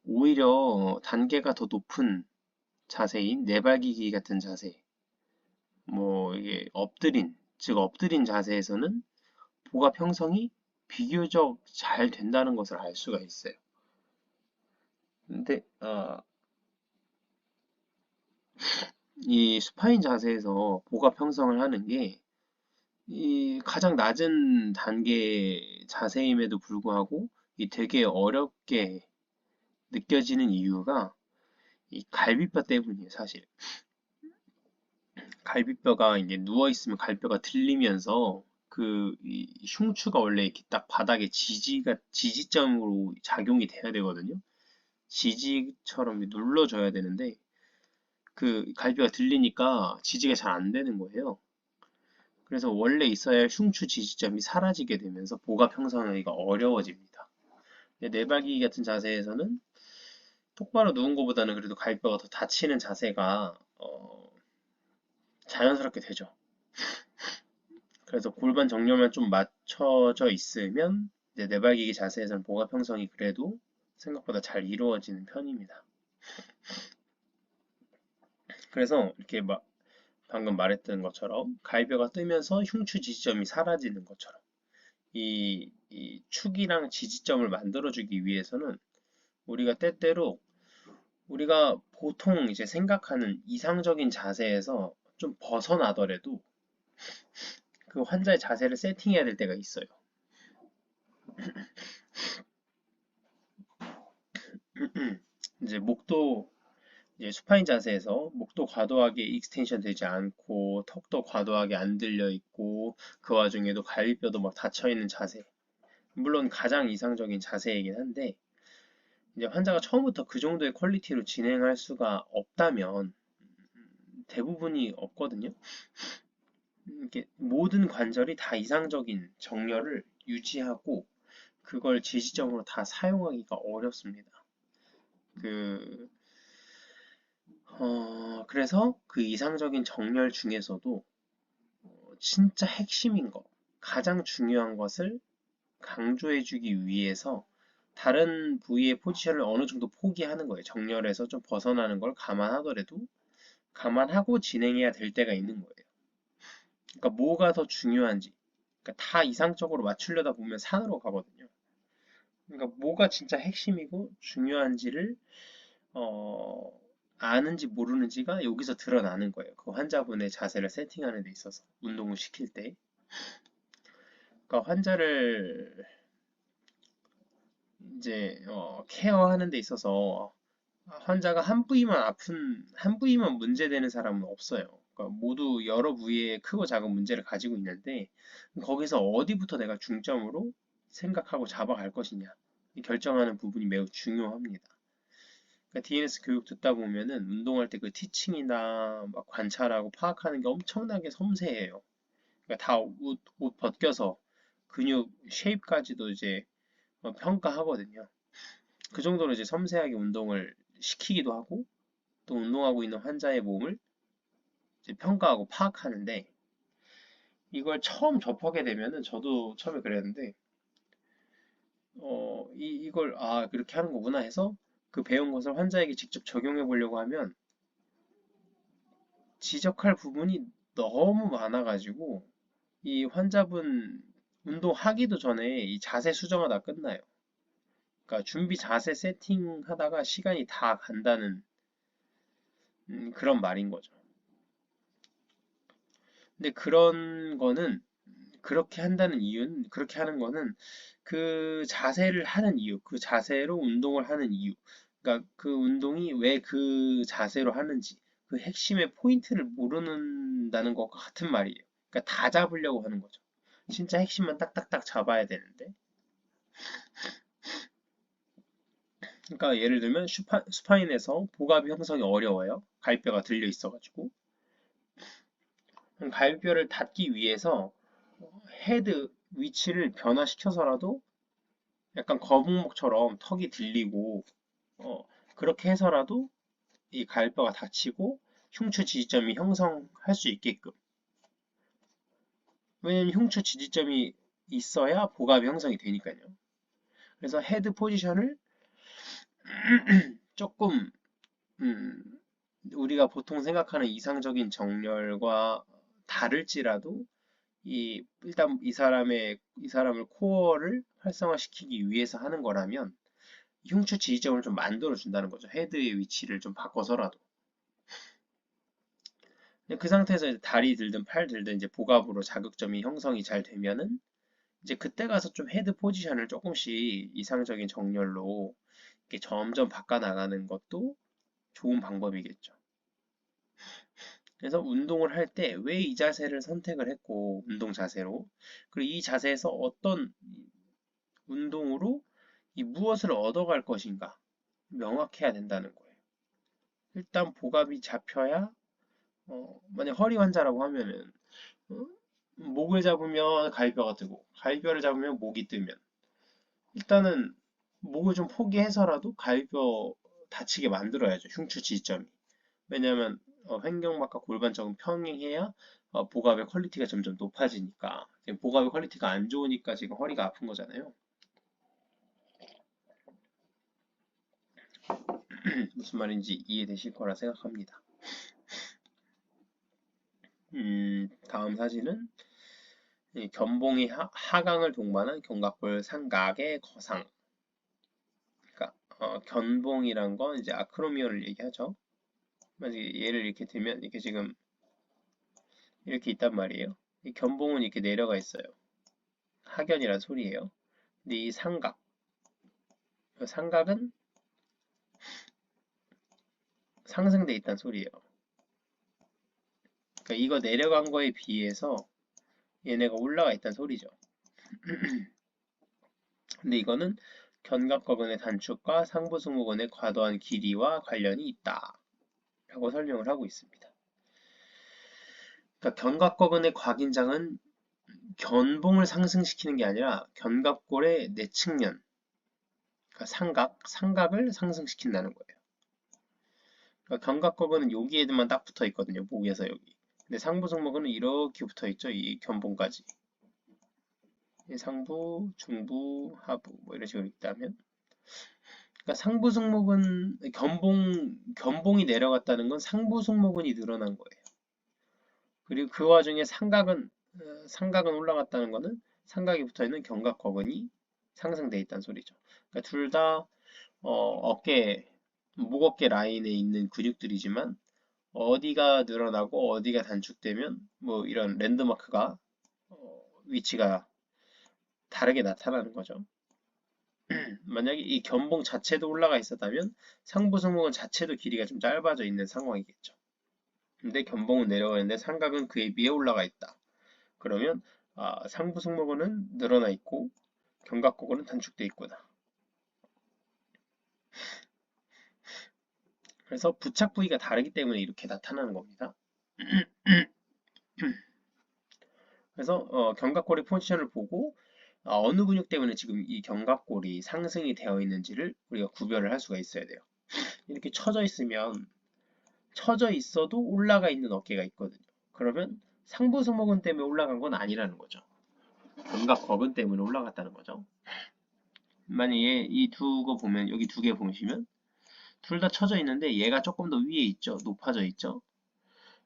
오히려 단계가 더 높은 자세인 네발기기 같은 자세, 뭐 이게 즉 엎드린 자세에서는 복압 형성이 비교적 잘 된다는 것을 알 수가 있어요. 근데 이 수파인 자세에서 복압 형성을 하는 게 이 가장 낮은 단계 자세임에도 불구하고 이 되게 어렵게 느껴지는 이유가 이 갈비뼈 때문이에요, 사실. 갈비뼈가 이게 누워 있으면 갈비뼈가 들리면서 이 흉추가 원래 이렇게 딱 바닥에 지지점으로 작용이 돼야 되거든요. 지지처럼 눌러줘야 되는데 그 갈비가 들리니까 지지가 잘 안 되는 거예요. 그래서 원래 있어야 할 흉추 지지점이 사라지게 되면서 복압 형성하기가 어려워집니다. 네발기기 같은 자세에서는 똑바로 누운 것보다는 그래도 갈비뼈가 더 다치는 자세가 자연스럽게 되죠. 그래서 골반 정렬만 좀 맞춰져 있으면 이제 네발기기 자세에서는 복압 형성이 그래도 생각보다 잘 이루어지는 편입니다. 그래서 이렇게 막 방금 말했던 것처럼 갈비뼈가 뜨면서 흉추 지지점이 사라지는 것처럼 이 축이랑 지지점을 만들어주기 위해서는 우리가 때때로 우리가 보통 이제 생각하는 이상적인 자세에서 좀 벗어나더라도 그 환자의 자세를 세팅해야 될 때가 있어요. 이제 목도 이제 수파인 자세에서 목도 과도하게 익스텐션 되지 않고 턱도 과도하게 안 들려 있고 그 와중에도 갈비뼈도 막 닫혀 있는 자세. 물론 가장 이상적인 자세이긴 한데 이제 환자가 처음부터 그 정도의 퀄리티로 진행할 수가 없다면 대부분이 없거든요. 이렇게 모든 관절이 다 이상적인 정렬을 유지하고 그걸 지지점으로 다 사용하기가 어렵습니다. 그래서 그 이상적인 정렬 중에서도 진짜 핵심인 거, 가장 중요한 것을 강조해주기 위해서 다른 부위의 포지션을 어느 정도 포기하는 거예요. 정렬에서 좀 벗어나는 걸 감안하더라도 감안하고 진행해야 될 때가 있는 거예요. 그러니까 뭐가 더 중요한지, 그러니까 다 이상적으로 맞추려다 보면 산으로 가거든요. 그러니까 뭐가 진짜 핵심이고 중요한지를 어, 아는지 모르는지가 여기서 드러나는 거예요. 그 환자분의 자세를 세팅하는 데 있어서 운동을 시킬 때. 그러니까 환자를 이제 케어하는 데 있어서 환자가 한 부위만 문제되는 사람은 없어요. 그러니까 모두 여러 부위에 크고 작은 문제를 가지고 있는데 거기서 어디부터 내가 중점으로 생각하고 잡아갈 것이냐 결정하는 부분이 매우 중요합니다. 그러니까 DNS 교육 듣다 보면은 운동할 때 그 티칭이나 막 관찰하고 파악하는 게 엄청나게 섬세해요. 그러니까 다 옷 벗겨서 근육 쉐입까지도 이제 평가하거든요. 그 정도로 이제 섬세하게 운동을 시키기도 하고 또 운동하고 있는 환자의 몸을 이제 평가하고 파악하는데 이걸 처음 접하게 되면은 저도 처음에 그랬는데 이걸 그렇게 하는 거구나 해서 그 배운 것을 환자에게 직접 적용해 보려고 하면 지적할 부분이 너무 많아가지고 이 환자분 운동하기도 전에 이 자세 수정하다 끝나요. 그러니까 준비 자세 세팅하다가 시간이 다 간다는 그런 말인 거죠. 근데 그런 거는 그렇게 한다는 이유는 그렇게 하는 거는 그 자세를 하는 이유, 그 자세로 운동을 하는 이유, 그러니까 그 운동이 왜 그 자세로 하는지 그 핵심의 포인트를 모르는다는 것과 같은 말이에요. 그러니까 다 잡으려고 하는 거죠. 진짜 핵심만 딱딱딱 잡아야 되는데. 그러니까 예를 들면 수파인에서 복압이 형성이 어려워요. 갈비뼈가 들려 있어가지고. 갈비뼈를 닫기 위해서 헤드 위치를 변화시켜서라도 약간 거북목처럼 턱이 들리고 어, 그렇게 해서라도 이 갈비뼈가 닫히고 흉추 지지점이 형성할 수 있게끔. 왜냐면 흉추 지지점이 있어야 복압이 형성이 되니까요. 그래서 헤드 포지션을 조금 음, 우리가 보통 생각하는 이상적인 정렬과 다를지라도 일단 이 사람을 코어를 활성화시키기 위해서 하는 거라면 흉추 지지점을 좀 만들어 준다는 거죠. 헤드의 위치를 좀 바꿔서라도. 그 상태에서 이제 다리 들든 팔 들든 이제 복압으로 자극점이 형성이 잘 되면은 이제 그때 가서 좀 헤드 포지션을 조금씩 이상적인 정렬로 이렇게 점점 바꿔 나가는 것도 좋은 방법이겠죠. 그래서 운동을 할 때 왜 이 자세를 선택을 했고, 운동 자세로. 그리고 이 자세에서 어떤 운동으로 이 무엇을 얻어갈 것인가 명확해야 된다는 거예요. 일단 복압이 잡혀야, 만약 허리 환자라고 하면은, 어? 목을 잡으면 갈비뼈가 뜨고, 갈비뼈를 잡으면 목이 뜨면, 일단은 목을 좀 포기해서라도 갈비뼈 다치게 만들어야죠. 흉추 지점이. 왜냐하면 횡격막과 골반 쪽은 평행해야 복압의 퀄리티가 점점 높아지니까. 지금 복압의 퀄리티가 안 좋으니까 지금 허리가 아픈 거잖아요. 무슨 말인지 이해되실 거라 생각합니다. 다음 사진은 이 견봉이 하강을 동반한 견갑골 삼각의 거상. 그러니까 견봉이란 건 이제 아크로미어를 얘기하죠. 만약에 얘를 이렇게 들면 이렇게 지금 이렇게 있단 말이에요. 이 견봉은 이렇게 내려가 있어요. 하견이란 소리예요. 근데 이 삼각, 이 삼각은 상승돼 있다는 소리예요. 그러니까 이거 내려간 거에 비해서 얘네가 올라가 있다는 소리죠. 근데 이거는 견갑거근의 단축과 상부승모근의 과도한 길이와 관련이 있다 라고 설명을 하고 있습니다. 그러니까 견갑거근의 곽인장은 견봉을 상승시키는 게 아니라 견갑골의 내측면, 그러니까 삼각을 상승시킨다는 거예요. 그러니까 견갑거근은 여기에만 딱 붙어 있거든요. 목에서 여기. 근데 상부승모근은 이렇게 붙어 있죠. 이 견봉까지. 상부, 중부, 하부 뭐 이런 식으로 있다면, 그러니까 상부 승모근 견봉이 내려갔다는 건 상부 승모근이 늘어난 거예요. 그리고 그 와중에 삼각은 올라갔다는 거는 삼각이 붙어 있는 견갑거근이 상승돼 있다는 소리죠. 그러니까 둘 다 목 어깨 라인에 있는 근육들이지만 어디가 늘어나고 어디가 단축되면 뭐 이런 랜드마크가 위치가 다르게 나타나는 거죠. 만약에 이 견봉 자체도 올라가 있었다면 상부 승모근 자체도 길이가 좀 짧아져 있는 상황이겠죠. 근데 견봉은 내려가는데 삼각은 그에 비해 올라가 있다. 그러면 상부 승모근은 늘어나 있고 견갑골은 단축돼 있구나. 그래서 부착 부위가 다르기 때문에 이렇게 나타나는 겁니다. 그래서 견갑골의 포지션을 보고 어느 근육 때문에 지금 이 견갑골이 상승이 되어 있는지를 우리가 구별을 할 수가 있어야 돼요. 이렇게 처져 있어도 올라가 있는 어깨가 있거든요. 그러면 상부 승모근 때문에 올라간 건 아니라는 거죠. 견갑거근 때문에 올라갔다는 거죠. 만약에 이 두 거 보면 여기 두 개 보시면 둘 다 처져 있는데 얘가 조금 더 위에 있죠. 높아져 있죠.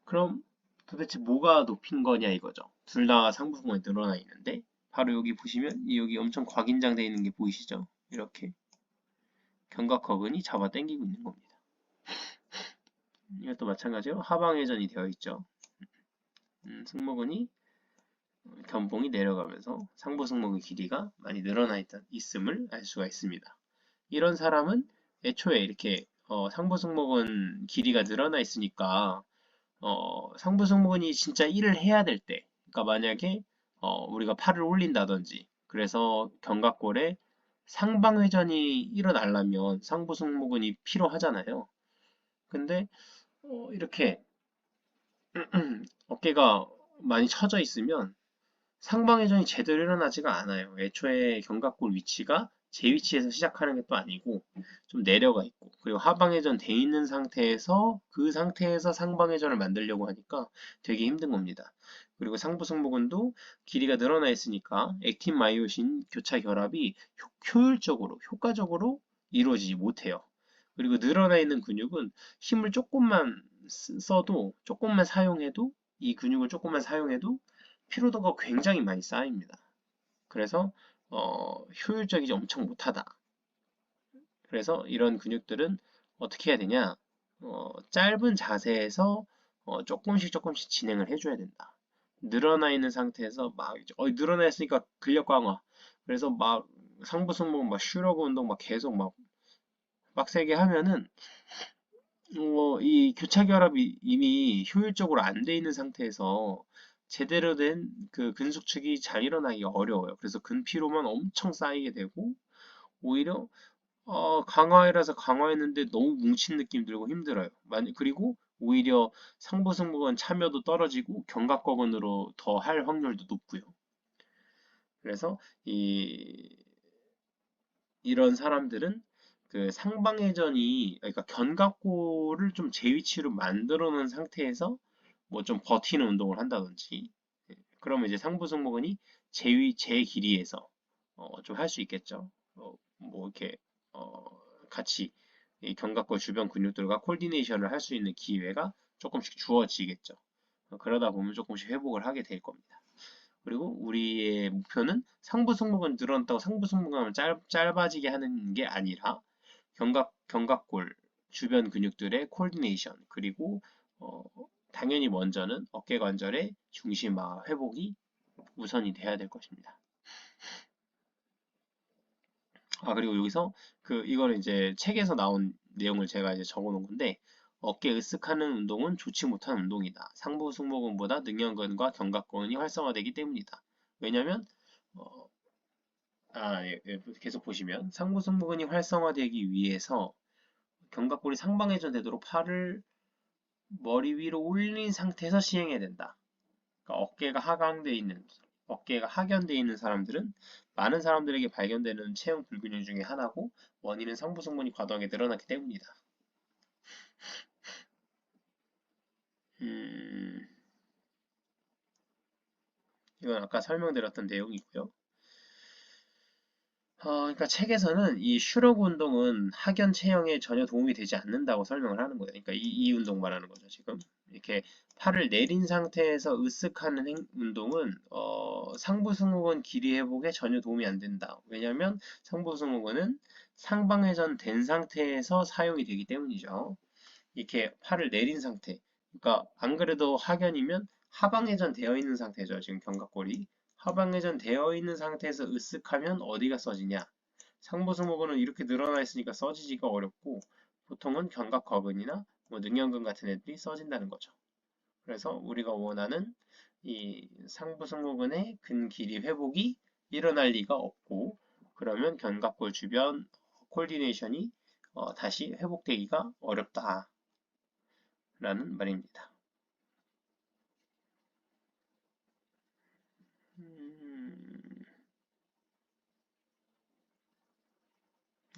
그럼 도대체 뭐가 높인 거냐 이거죠. 둘 다 상부 승모근이 늘어나 있는데 바로 여기 보시면 여기 엄청 곽인장되어 있는 게 보이시죠? 이렇게 견갑거근이 잡아 당기고 있는 겁니다. 이것도 마찬가지로 하방회전이 되어 있죠. 승모근이 견봉이 내려가면서 상부 승모근 길이가 많이 늘어나 있음을 알 수가 있습니다. 이런 사람은 애초에 이렇게 상부 승모근 길이가 늘어나 있으니까 상부 승모근이 진짜 일을 해야 될 때, 그러니까 만약에 우리가 팔을 올린다든지, 그래서 견갑골에 상방회전이 일어나려면 상부 승모근이 필요하잖아요. 근데 이렇게 어깨가 많이 처져 있으면 상방회전이 제대로 일어나지가 않아요. 애초에 견갑골 위치가 제 위치에서 시작하는 게 또 아니고 좀 내려가 있고, 그리고 하방회전 돼 있는 상태에서 그 상태에서 상방회전을 만들려고 하니까 되게 힘든 겁니다. 그리고 상부 승모근도 길이가 늘어나 있으니까 액틴 마이오신 교차 결합이 효과적으로 이루어지지 못해요. 그리고 늘어나 있는 근육은 힘을 조금만 사용해도, 이 근육을 조금만 사용해도 피로도가 굉장히 많이 쌓입니다. 그래서 효율적이지 엄청 못하다. 그래서 이런 근육들은 어떻게 해야 되냐? 짧은 자세에서 조금씩 진행을 해줘야 된다. 늘어나 있는 상태에서 막 늘어나 있으니까 근력 강화. 그래서 막 상부 승모근 막 슈러그 운동 막 계속 막 빡세게 하면은 이 교차 결합이 이미 효율적으로 안 돼 있는 상태에서 제대로 된 그 근숙축이 잘 일어나기 어려워요. 그래서 근피로만 엄청 쌓이게 되고 오히려 강화해라서 강화했는데 너무 뭉친 느낌 들고 힘들어요. 그리고 오히려 상부승무관 참여도 떨어지고 경각거근으로 더 할 확률도 높고요. 그래서 이런 사람들은 그 상방회전이 그러니까 견갑골을 좀 제 위치로 만들어 놓은 상태에서 뭐 좀 버티는 운동을 한다든지 그러면 이제 상부승모근이 제 길이에서 좀 할 수 있겠죠. 뭐 이렇게 어, 같이 이 견갑골 주변 근육들과 콜디네이션을 할 수 있는 기회가 조금씩 주어지겠죠. 그러다 보면 조금씩 회복을 하게 될 겁니다. 그리고 우리의 목표는 상부 승모근 늘어났다고 상부 승모근을 짧아지게 하는 게 아니라 견갑골 주변 근육들의 콜디네이션 그리고 어, 당연히 먼저는 어깨 관절의 중심화 회복이 우선이 돼야 될 것입니다. 그리고 여기서 이거는 이제 책에서 나온 내용을 제가 이제 적어 놓은 건데 어깨 으쓱하는 운동은 좋지 못한 운동이다. 상부 승모근보다 능형근과 견갑근이 활성화되기 때문이다. 왜냐면 어, 예, 계속 보시면 상부 승모근이 활성화되기 위해서 견갑골이 상방회전 되도록 팔을 머리 위로 올린 상태에서 시행해야 된다. 그러니까 어깨가 하견되어 있는 사람들은 많은 사람들에게 발견되는 체형 불균형 중에 하나고 원인은 상부 승모근이 과도하게 늘어났기 때문이다. 음, 이건 아까 설명드렸던 내용이고요. 그러니까 책에서는 이 슈러그 운동은 하견 체형에 전혀 도움이 되지 않는다고 설명을 하는 거예요. 그러니까 이 운동 말하는 거죠, 지금. 이렇게 팔을 내린 상태에서 으쓱하는 운동은 상부 승모근 길이 회복에 전혀 도움이 안 된다. 왜냐하면 상부 승모근은 상방회전 된 상태에서 사용이 되기 때문이죠. 이렇게 팔을 내린 상태. 그러니까 안 그래도 하견이면 하방회전 되어 있는 상태죠. 지금 견갑골이. 하방회전 되어 있는 상태에서 으쓱하면 어디가 써지냐? 상부승모근은 이렇게 늘어나 있으니까 써지기가 어렵고 보통은 견갑거근이나 뭐 능형근 같은 애들이 써진다는 거죠. 그래서 우리가 원하는 이 상부승모근의 근 길이 회복이 일어날 리가 없고 그러면 견갑골 주변 콜디네이션이 다시 회복되기가 어렵다. 라는 말입니다. 음,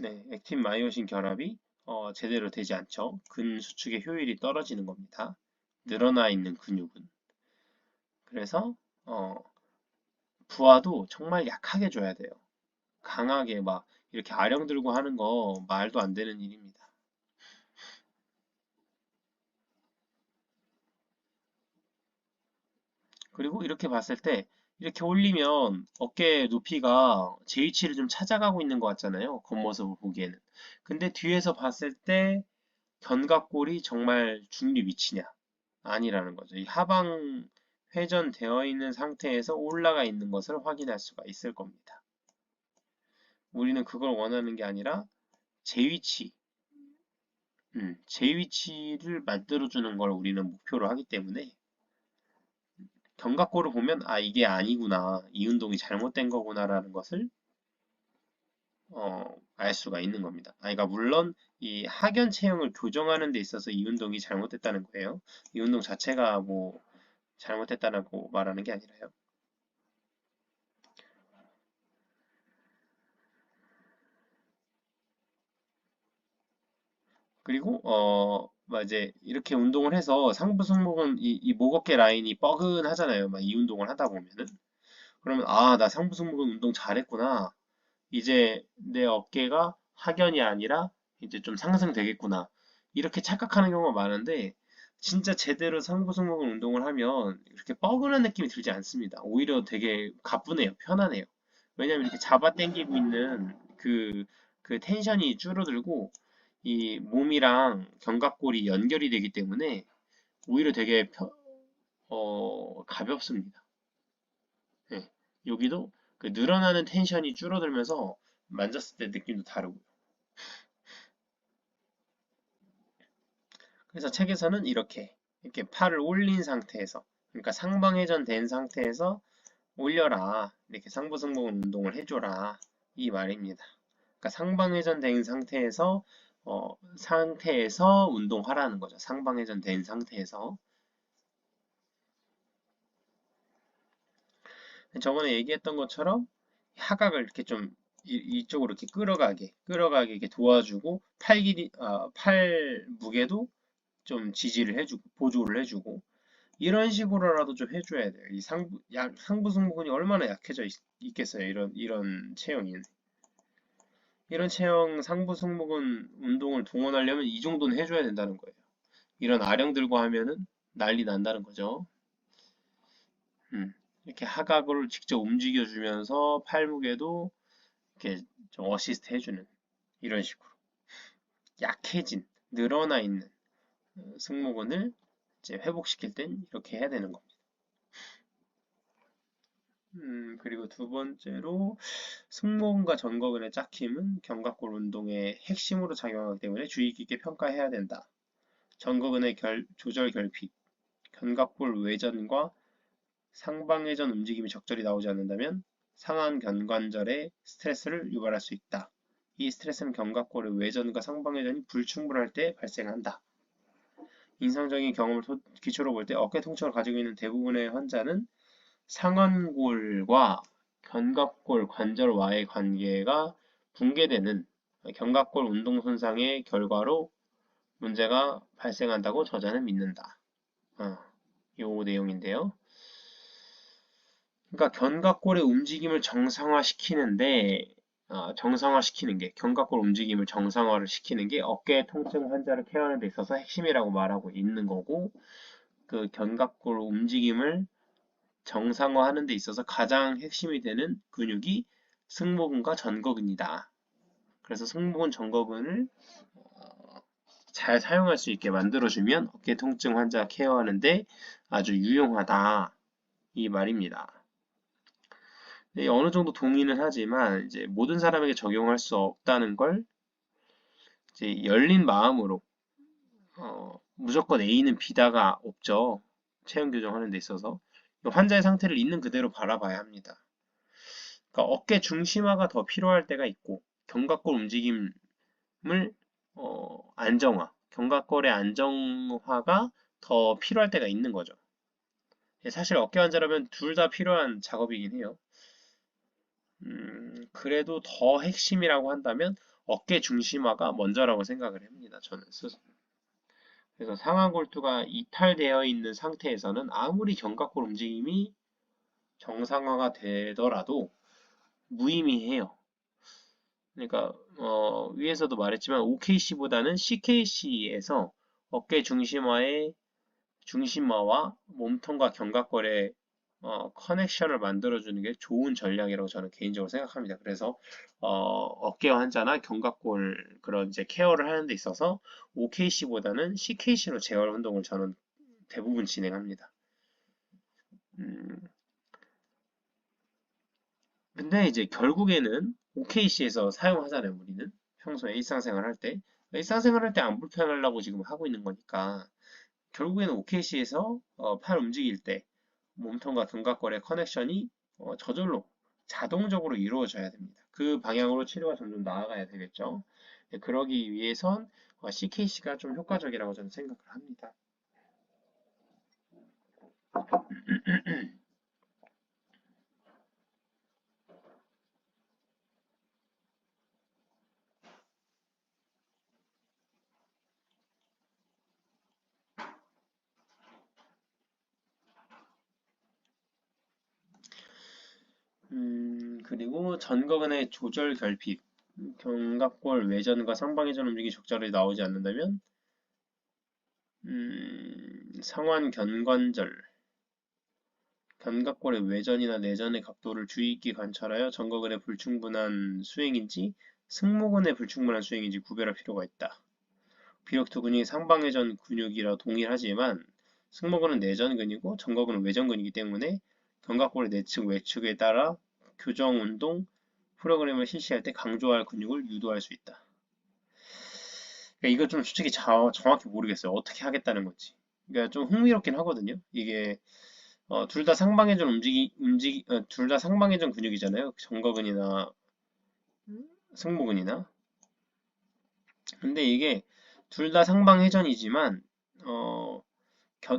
네, 액틴 마이오신 결합이 제대로 되지 않죠. 근 수축의 효율이 떨어지는 겁니다. 늘어나 있는 근육은. 그래서 어, 부하도 정말 약하게 줘야 돼요. 강하게 막 이렇게 아령 들고 하는 거 말도 안 되는 일입니다. 그리고 이렇게 봤을 때 이렇게 올리면 어깨 높이가 제 위치를 좀 찾아가고 있는 것 같잖아요. 겉모습을 보기에는. 근데 뒤에서 봤을 때 견갑골이 정말 중립 위치냐? 아니라는 거죠. 이 하방 회전되어 있는 상태에서 올라가 있는 것을 확인할 수가 있을 겁니다. 우리는 그걸 원하는 게 아니라 제 위치, 제 위치를 만들어주는 걸 우리는 목표로 하기 때문에 견갑골을 보면 이게 아니구나, 이 운동이 잘못된 거구나라는 것을 알 수가 있는 겁니다. 그러니까 물론 이 하견 체형을 교정하는 데 있어서 이 운동이 잘못됐다는 거예요. 이 운동 자체가 뭐 잘못됐다고 말하는 게 아니라요. 그리고 막 이제 이렇게 운동을 해서 상부 승모근 이 목 어깨 라인이 뻐근하잖아요. 막 이 운동을 하다 보면은 그러면 나 상부 승모근 운동 잘했구나. 이제 내 어깨가 하견이 아니라 이제 좀 상승되겠구나. 이렇게 착각하는 경우가 많은데 진짜 제대로 상부 승모근 운동을 하면 이렇게 뻐근한 느낌이 들지 않습니다. 오히려 되게 가뿐해요. 편안해요. 왜냐면 이렇게 잡아당기고 있는 그 텐션이 줄어들고 이 몸이랑 견갑골이 연결이 되기 때문에 오히려 되게 가볍습니다. 예. 여기도 그 늘어나는 텐션이 줄어들면서 만졌을 때 느낌도 다르고. 그래서 책에서는 이렇게 팔을 올린 상태에서, 그러니까 상방회전된 상태에서 올려라. 이렇게 상부승모근 운동을 해줘라. 이 말입니다. 그러니까 상방회전된 상태에서 운동하라는 거죠. 상방회전된 상태에서. 저번에 얘기했던 것처럼 하각을 이렇게 좀 이쪽으로 이렇게 끌어가게 이렇게 도와주고 팔 무게도 좀 지지를 해주고 보조를 해주고 이런 식으로라도 좀 해줘야 돼요. 이 상부 승모근이 얼마나 약해져 있겠어요. 이런 체형인. 이런 체형 상부 승모근 운동을 동원하려면 이 정도는 해줘야 된다는 거예요. 이런 아령 들고 하면은 난리 난다는 거죠. 이렇게 하각을 직접 움직여주면서 팔무게도 이렇게 좀 어시스트 해주는 이런 식으로 약해진 늘어나 있는 승모근을 이제 회복시킬 땐 이렇게 해야 되는 겁니다. 그리고 두 번째로 승모근과 전거근의 짝힘은 견갑골 운동의 핵심으로 작용하기 때문에 주의 깊게 평가해야 된다. 전거근의 조절 결핍, 견갑골 외전과 상방회전 움직임이 적절히 나오지 않는다면 상한 견관절에 스트레스를 유발할 수 있다. 이 스트레스는 견갑골의 외전과 상방회전이 불충분할 때 발생한다. 인상적인 경험을 기초로 볼 때 어깨 통증을 가지고 있는 대부분의 환자는 상완골과 견갑골 관절와의 관계가 붕괴되는 견갑골 운동 손상의 결과로 문제가 발생한다고 저자는 믿는다. 요 내용인데요. 그러니까 견갑골의 움직임을 정상화시키는 게 견갑골 움직임을 정상화를 시키는 게 어깨 통증 환자를 케어하는 데 있어서 핵심이라고 말하고 있는 거고 그 견갑골 움직임을 정상화하는 데 있어서 가장 핵심이 되는 근육이 승모근과 전거근이다. 그래서 승모근, 전거근을 잘 사용할 수 있게 만들어주면 어깨 통증 환자 케어하는데 아주 유용하다. 이 말입니다. 네, 어느 정도 동의는 하지만 이제 모든 사람에게 적용할 수 없다는 걸 이제 열린 마음으로 무조건 A는 B다가 없죠. 체형 교정하는 데 있어서 환자의 상태를 있는 그대로 바라봐야 합니다. 그러니까 어깨 중심화가 더 필요할 때가 있고 견갑골 움직임을 견갑골의 안정화가 더 필요할 때가 있는 거죠. 사실 어깨 환자라면 둘 다 필요한 작업이긴 해요. 그래도 더 핵심이라고 한다면 어깨 중심화가 먼저라고 생각을 합니다. 저는 스스로. 그래서 상완골두가 이탈되어 있는 상태에서는 아무리 견갑골 움직임이 정상화가 되더라도 무의미해요. 그러니까 위에서도 말했지만 OKC보다는 CKC에서 어깨 중심화와 몸통과 견갑골의 커넥션을 만들어주는 게 좋은 전략이라고 저는 개인적으로 생각합니다. 그래서 어깨 환자나 견갑골 그런 이제 케어를 하는 데 있어서 OKC보다는 CKC로 재활 운동을 저는 대부분 진행합니다. 근데 이제 결국에는 OKC에서 사용하잖아요, 우리는. 평소에 일상생활 할 때. 일상생활 할 때 안 불편하려고 지금 하고 있는 거니까. 결국에는 OKC에서 팔 움직일 때 몸통과 견갑골의 커넥션이 저절로 자동적으로 이루어져야 됩니다. 그 방향으로 치료가 점점 나아가야 되겠죠. 네, 그러기 위해선 CKC가 좀 효과적이라고 저는 생각을 합니다. 그리고 전거근의 조절 결핍, 견갑골 외전과 상방회전 움직임이 적절히 나오지 않는다면 상완 견갑골의 외전이나 내전의 각도를 주의 있게 관찰하여 전거근의 불충분한 수행인지 승모근의 불충분한 수행인지 구별할 필요가 있다. 비록 두 근육이 상방회전 근육이라 동일하지만 승모근은 내전근이고 전거근은 외전근이기 때문에 견갑골의 내측, 외측에 따라 교정 운동 프로그램을 실시할 때 강조할 근육을 유도할 수 있다. 그러니까 이거 좀 솔직히 정확히 모르겠어요. 어떻게 하겠다는 건지. 그러니까 좀 흥미롭긴 하거든요. 이게 둘 다 상방회전 둘 다 상방회전 근육이잖아요. 정거근이나 승모근이나. 근데 이게 둘 다 상방회전이지만 어,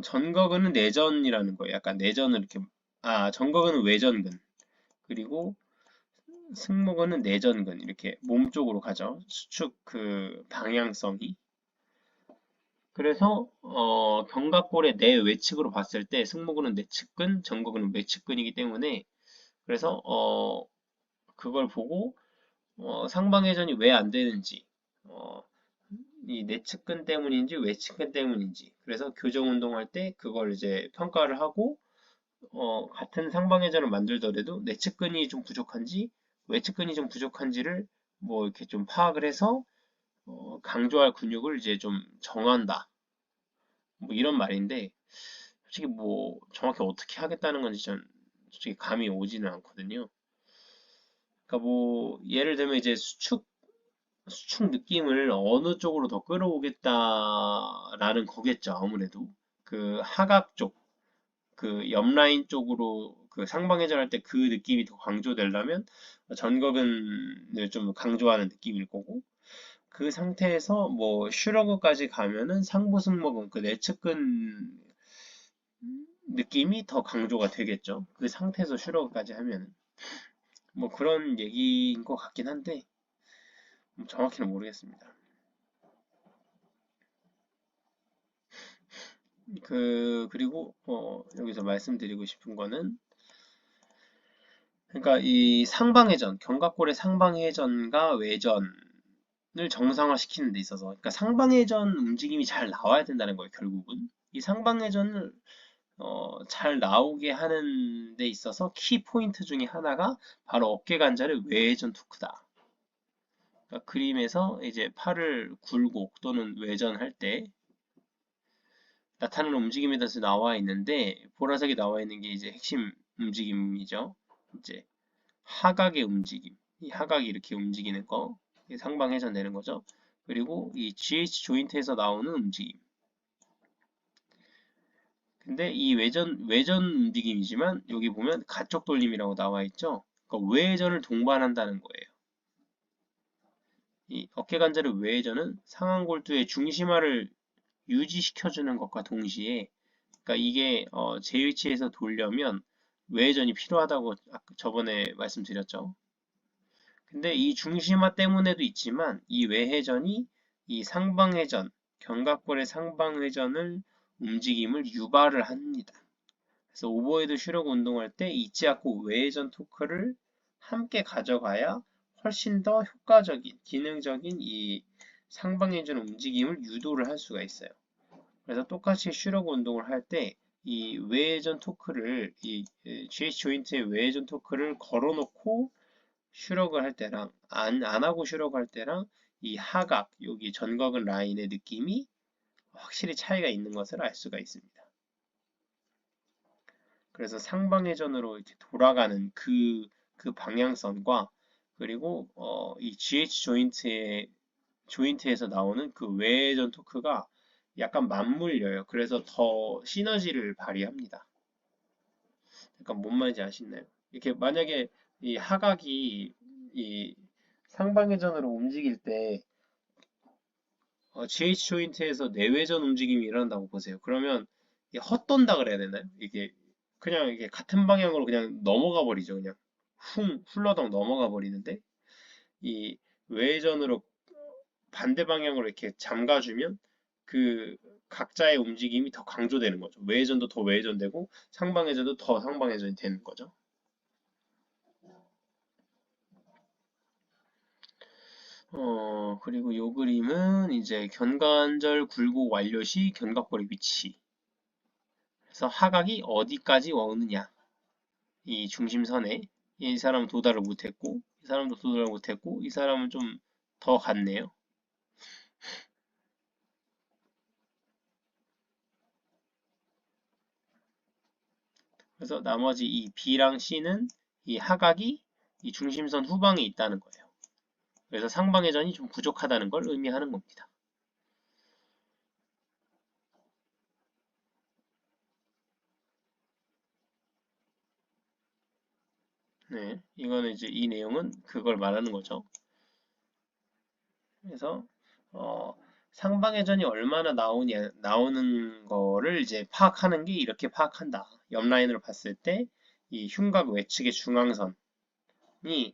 전거근은 내전이라는 거예요. 약간 내전을 이렇게 전거근은 외전근 그리고 승모근은 내전근 이렇게 몸 쪽으로 가죠. 수축 그 방향성이. 그래서 견갑골의 내외측으로 봤을 때 승모근은 내측근, 전거근은 외측근이기 때문에 그래서 그걸 보고 상방회전이 왜 안 되는지 어, 이 내측근 때문인지 외측근 때문인지 그래서 교정 운동할 때 그걸 이제 평가를 하고 같은 상방회전을 만들더라도 내측근이 좀 부족한지 외측근이 좀 부족한지를 뭐 이렇게 좀 파악을 해서 강조할 근육을 이제 좀 정한다. 뭐 이런 말인데 솔직히 뭐 정확히 어떻게 하겠다는 건지 전 솔직히 감이 오지는 않거든요. 그러니까 뭐 예를 들면 이제 수축 느낌을 어느 쪽으로 더 끌어오겠다라는 거겠죠. 아무래도 그 하각 쪽, 그 옆라인 쪽으로 그 상방회전할 때 그 느낌이 더 강조되려면 전거근을 좀 강조하는 느낌일 거고 그 상태에서 뭐 슈러그까지 가면은 상부승모근 그 내측근 느낌이 더 강조가 되겠죠. 그 상태에서 슈러그까지 하면은 뭐 그런 얘기인 것 같긴 한데 정확히는 모르겠습니다. 그리고 여기서 말씀드리고 싶은 거는 그러니까 이 상방회전, 견갑골의 상방회전과 외전을 정상화시키는 데 있어서 그러니까 상방회전 움직임이 잘 나와야 된다는 거예요, 결국은. 이 상방회전을 잘 나오게 하는 데 있어서 키 포인트 중에 하나가 바로 어깨 관절의 외회전 토크다. 그러니까 그림에서 이제 팔을 굴곡 또는 외전할 때 나타나는 움직임에 대해서 나와 있는데 보라색이 나와 있는 게 이제 핵심 움직임이죠. 이제 하각의 움직임, 이 하각이 이렇게 움직이는 거, 상방회전 되는 거죠. 그리고 이 GH 조인트에서 나오는 움직임. 근데 이 외전 움직임이지만 여기 보면 가쪽 돌림이라고 나와 있죠. 그러니까 외전을 동반한다는 거예요. 이 어깨관절의 외전은 상완골두의 중심화를 유지시켜주는 것과 동시에 그러니까 이게 제 위치에서 돌려면 외전이 필요하다고 저번에 말씀드렸죠. 근데 이 중심화 때문에도 있지만 이 외회전이 이 상방회전, 견갑골의 상방회전을 움직임을 유발을 합니다. 그래서 오버헤드 슈러그 운동할 때 잊지 않고 외회전 토크를 함께 가져가야 훨씬 더 효과적인, 기능적인 이 상방회전 움직임을 유도를 할 수가 있어요. 그래서 똑같이 슈러그 운동을 할 때 이 외회전 토크를 이 GH 조인트의 외회전 토크를 걸어놓고 슈러그 할 때랑 안 하고 슈러그 할 때랑 이 하각 여기 전거근 라인의 느낌이 확실히 차이가 있는 것을 알 수가 있습니다. 그래서 상방회전으로 이렇게 돌아가는 그 방향성과 그리고 이 GH 조인트에서 나오는 그 외회전 토크가 약간 맞물려요. 그래서 더 시너지를 발휘합니다. 약간 뭔 말인지 아시나요? 이렇게 만약에 이 하각이 이 상방회전으로 움직일 때 GH 조인트에서 내외전 움직임이 일어난다고 보세요. 그러면 이게 헛돈다 그래야 되나요? 이게 그냥 이게 같은 방향으로 그냥 넘어가 버리죠. 그냥 훌러덩 넘어가 버리는데 이 외전으로 반대 방향으로 이렇게 잠가주면 그 각자의 움직임이 더 강조되는 거죠. 외전도 더 외전되고 상방회전도 더 상방회전이 되는 거죠. 그리고 요 그림은 이제 견관절 굴곡 완료 시 견갑골의 위치. 그래서 하각이 어디까지 오느냐. 이 중심선에 이 사람은 도달을 못했고 이 사람도 도달을 못했고 이 사람은 좀 더 갔네요. 그래서 나머지 이 B랑 C는 이 하각이 이 중심선 후방에 있다는 거예요. 그래서 상방회전이 좀 부족하다는 걸 의미하는 겁니다. 네, 이거는 이제 이 내용은 그걸 말하는 거죠. 그래서 어, 상방회전이 얼마나 나오는 거를 이제 파악하는 게 이렇게 파악한다. 옆라인으로 봤을 때 이 흉곽 외측의 중앙선이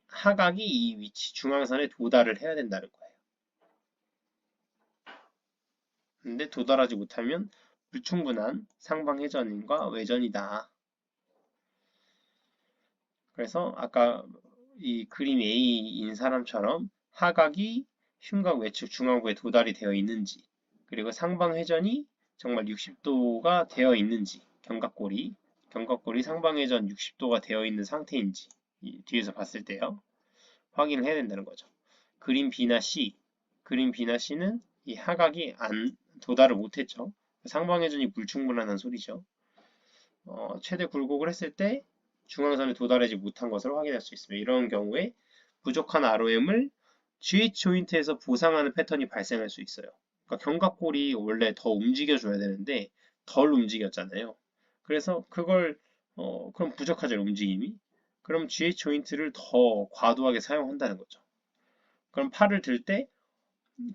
하각이 이 위치 중앙선에 도달을 해야 된다는 거예요. 근데 도달하지 못하면 불충분한 상방회전과 외전이다. 그래서 아까 이 그림 A인 사람처럼 하각이 흉곽 외측 중앙부에 도달이 되어 있는지, 그리고 상방회전이 정말 60도가 되어 있는지, 견갑골이 상방회전 60도가 되어 있는 상태인지, 뒤에서 봤을 때요. 확인을 해야 된다는 거죠. 그림 B나 C, 그림 B나 C는 이 하각이 안 도달을 못했죠. 상방회전이 불충분하다는 소리죠. 최대 굴곡을 했을 때 중앙선에 도달하지 못한 것을 확인할 수 있습니다. 이런 경우에 부족한 ROM을 GH 조인트에서 보상하는 패턴이 발생할 수 있어요. 그러니까 견갑골이 원래 더 움직여줘야 되는데 덜 움직였잖아요. 그래서 그럼 부족하죠, 움직임이. 그럼 GH 조인트를 더 과도하게 사용한다는 거죠. 그럼 팔을 들 때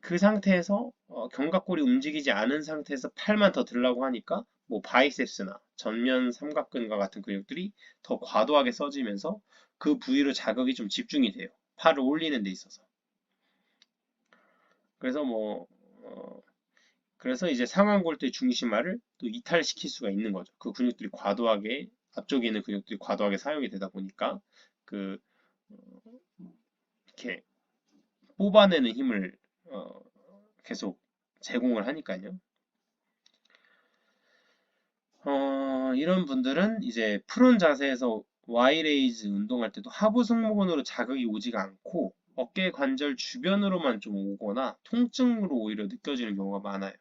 그 상태에서 견갑골이 움직이지 않은 상태에서 팔만 더 들라고 하니까 뭐 바이셉스나 전면 삼각근과 같은 근육들이 더 과도하게 써지면서 그 부위로 자극이 좀 집중이 돼요. 팔을 올리는 데 있어서. 그래서 그래서 이제 상완골대 중심화를 또 이탈시킬 수가 있는 거죠. 그 근육들이 과도하게 앞쪽에 있는 근육들이 과도하게 사용이 되다 보니까 그 이렇게 뽑아내는 힘을 계속 제공을 하니까요. 이런 분들은 이제 프론 자세에서 Y레이즈 운동할 때도 하부 승모근으로 자극이 오지가 않고 어깨 관절 주변으로만 좀 오거나 통증으로 오히려 느껴지는 경우가 많아요.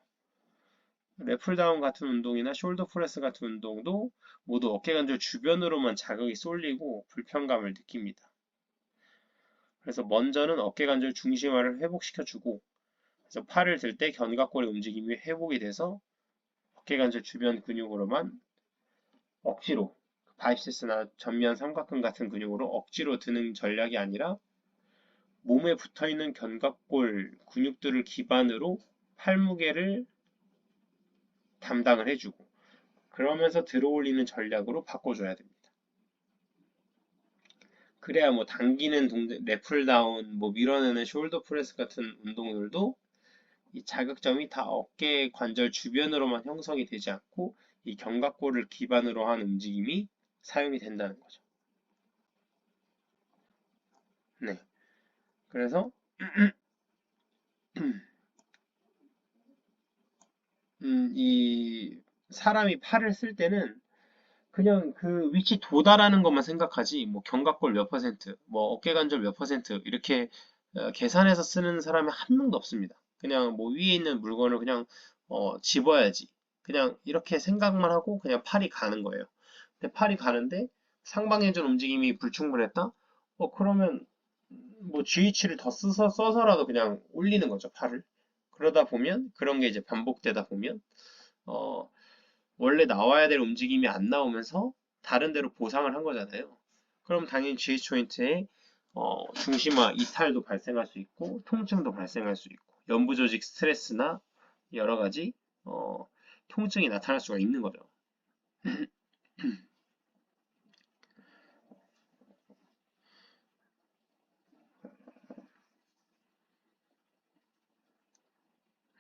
래플다운 같은 운동이나 숄더 프레스 같은 운동도 모두 어깨 관절 주변으로만 자극이 쏠리고 불편감을 느낍니다. 그래서 먼저는 어깨 관절 중심화를 회복시켜주고, 그래서 팔을 들 때 견갑골의 움직임이 회복이 돼서 어깨 관절 주변 근육으로만 억지로 바이셉스나 전면 삼각근 같은 근육으로 억지로 드는 전략이 아니라 몸에 붙어있는 견갑골 근육들을 기반으로 팔무게를 담당을 해주고 그러면서 들어올리는 전략으로 바꿔줘야 됩니다. 그래야 뭐 당기는 래플다운, 뭐 밀어내는 숄더 프레스 같은 운동들도 이 자극점이 다 어깨 관절 주변으로만 형성이 되지 않고 이 견갑골을 기반으로 한 움직임이 사용이 된다는 거죠. 네. 그래서 이 사람이 팔을 쓸 때는 그냥 그 위치 도달하는 것만 생각하지, 뭐 견갑골 몇 퍼센트, 뭐 어깨 관절 몇 퍼센트 이렇게 계산해서 쓰는 사람이 한 명도 없습니다. 그냥 뭐 위에 있는 물건을 그냥 집어야지. 그냥 이렇게 생각만 하고 그냥 팔이 가는 거예요. 근데 팔이 가는데 상방회전 움직임이 불충분했다? 그러면 뭐 GH를 더 써서라도 그냥 올리는 거죠, 팔을. 그러다 보면 그런 게 이제 반복되다 보면 어, 원래 나와야 될 움직임이 안 나오면서 다른 데로 보상을 한 거잖아요. 그럼 당연히 GH 조인트에 중심화 이탈도 발생할 수 있고 통증도 발생할 수 있고 연부 조직 스트레스나 여러 가지 통증이 나타날 수가 있는 거죠.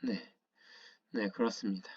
네, 네, 그렇습니다.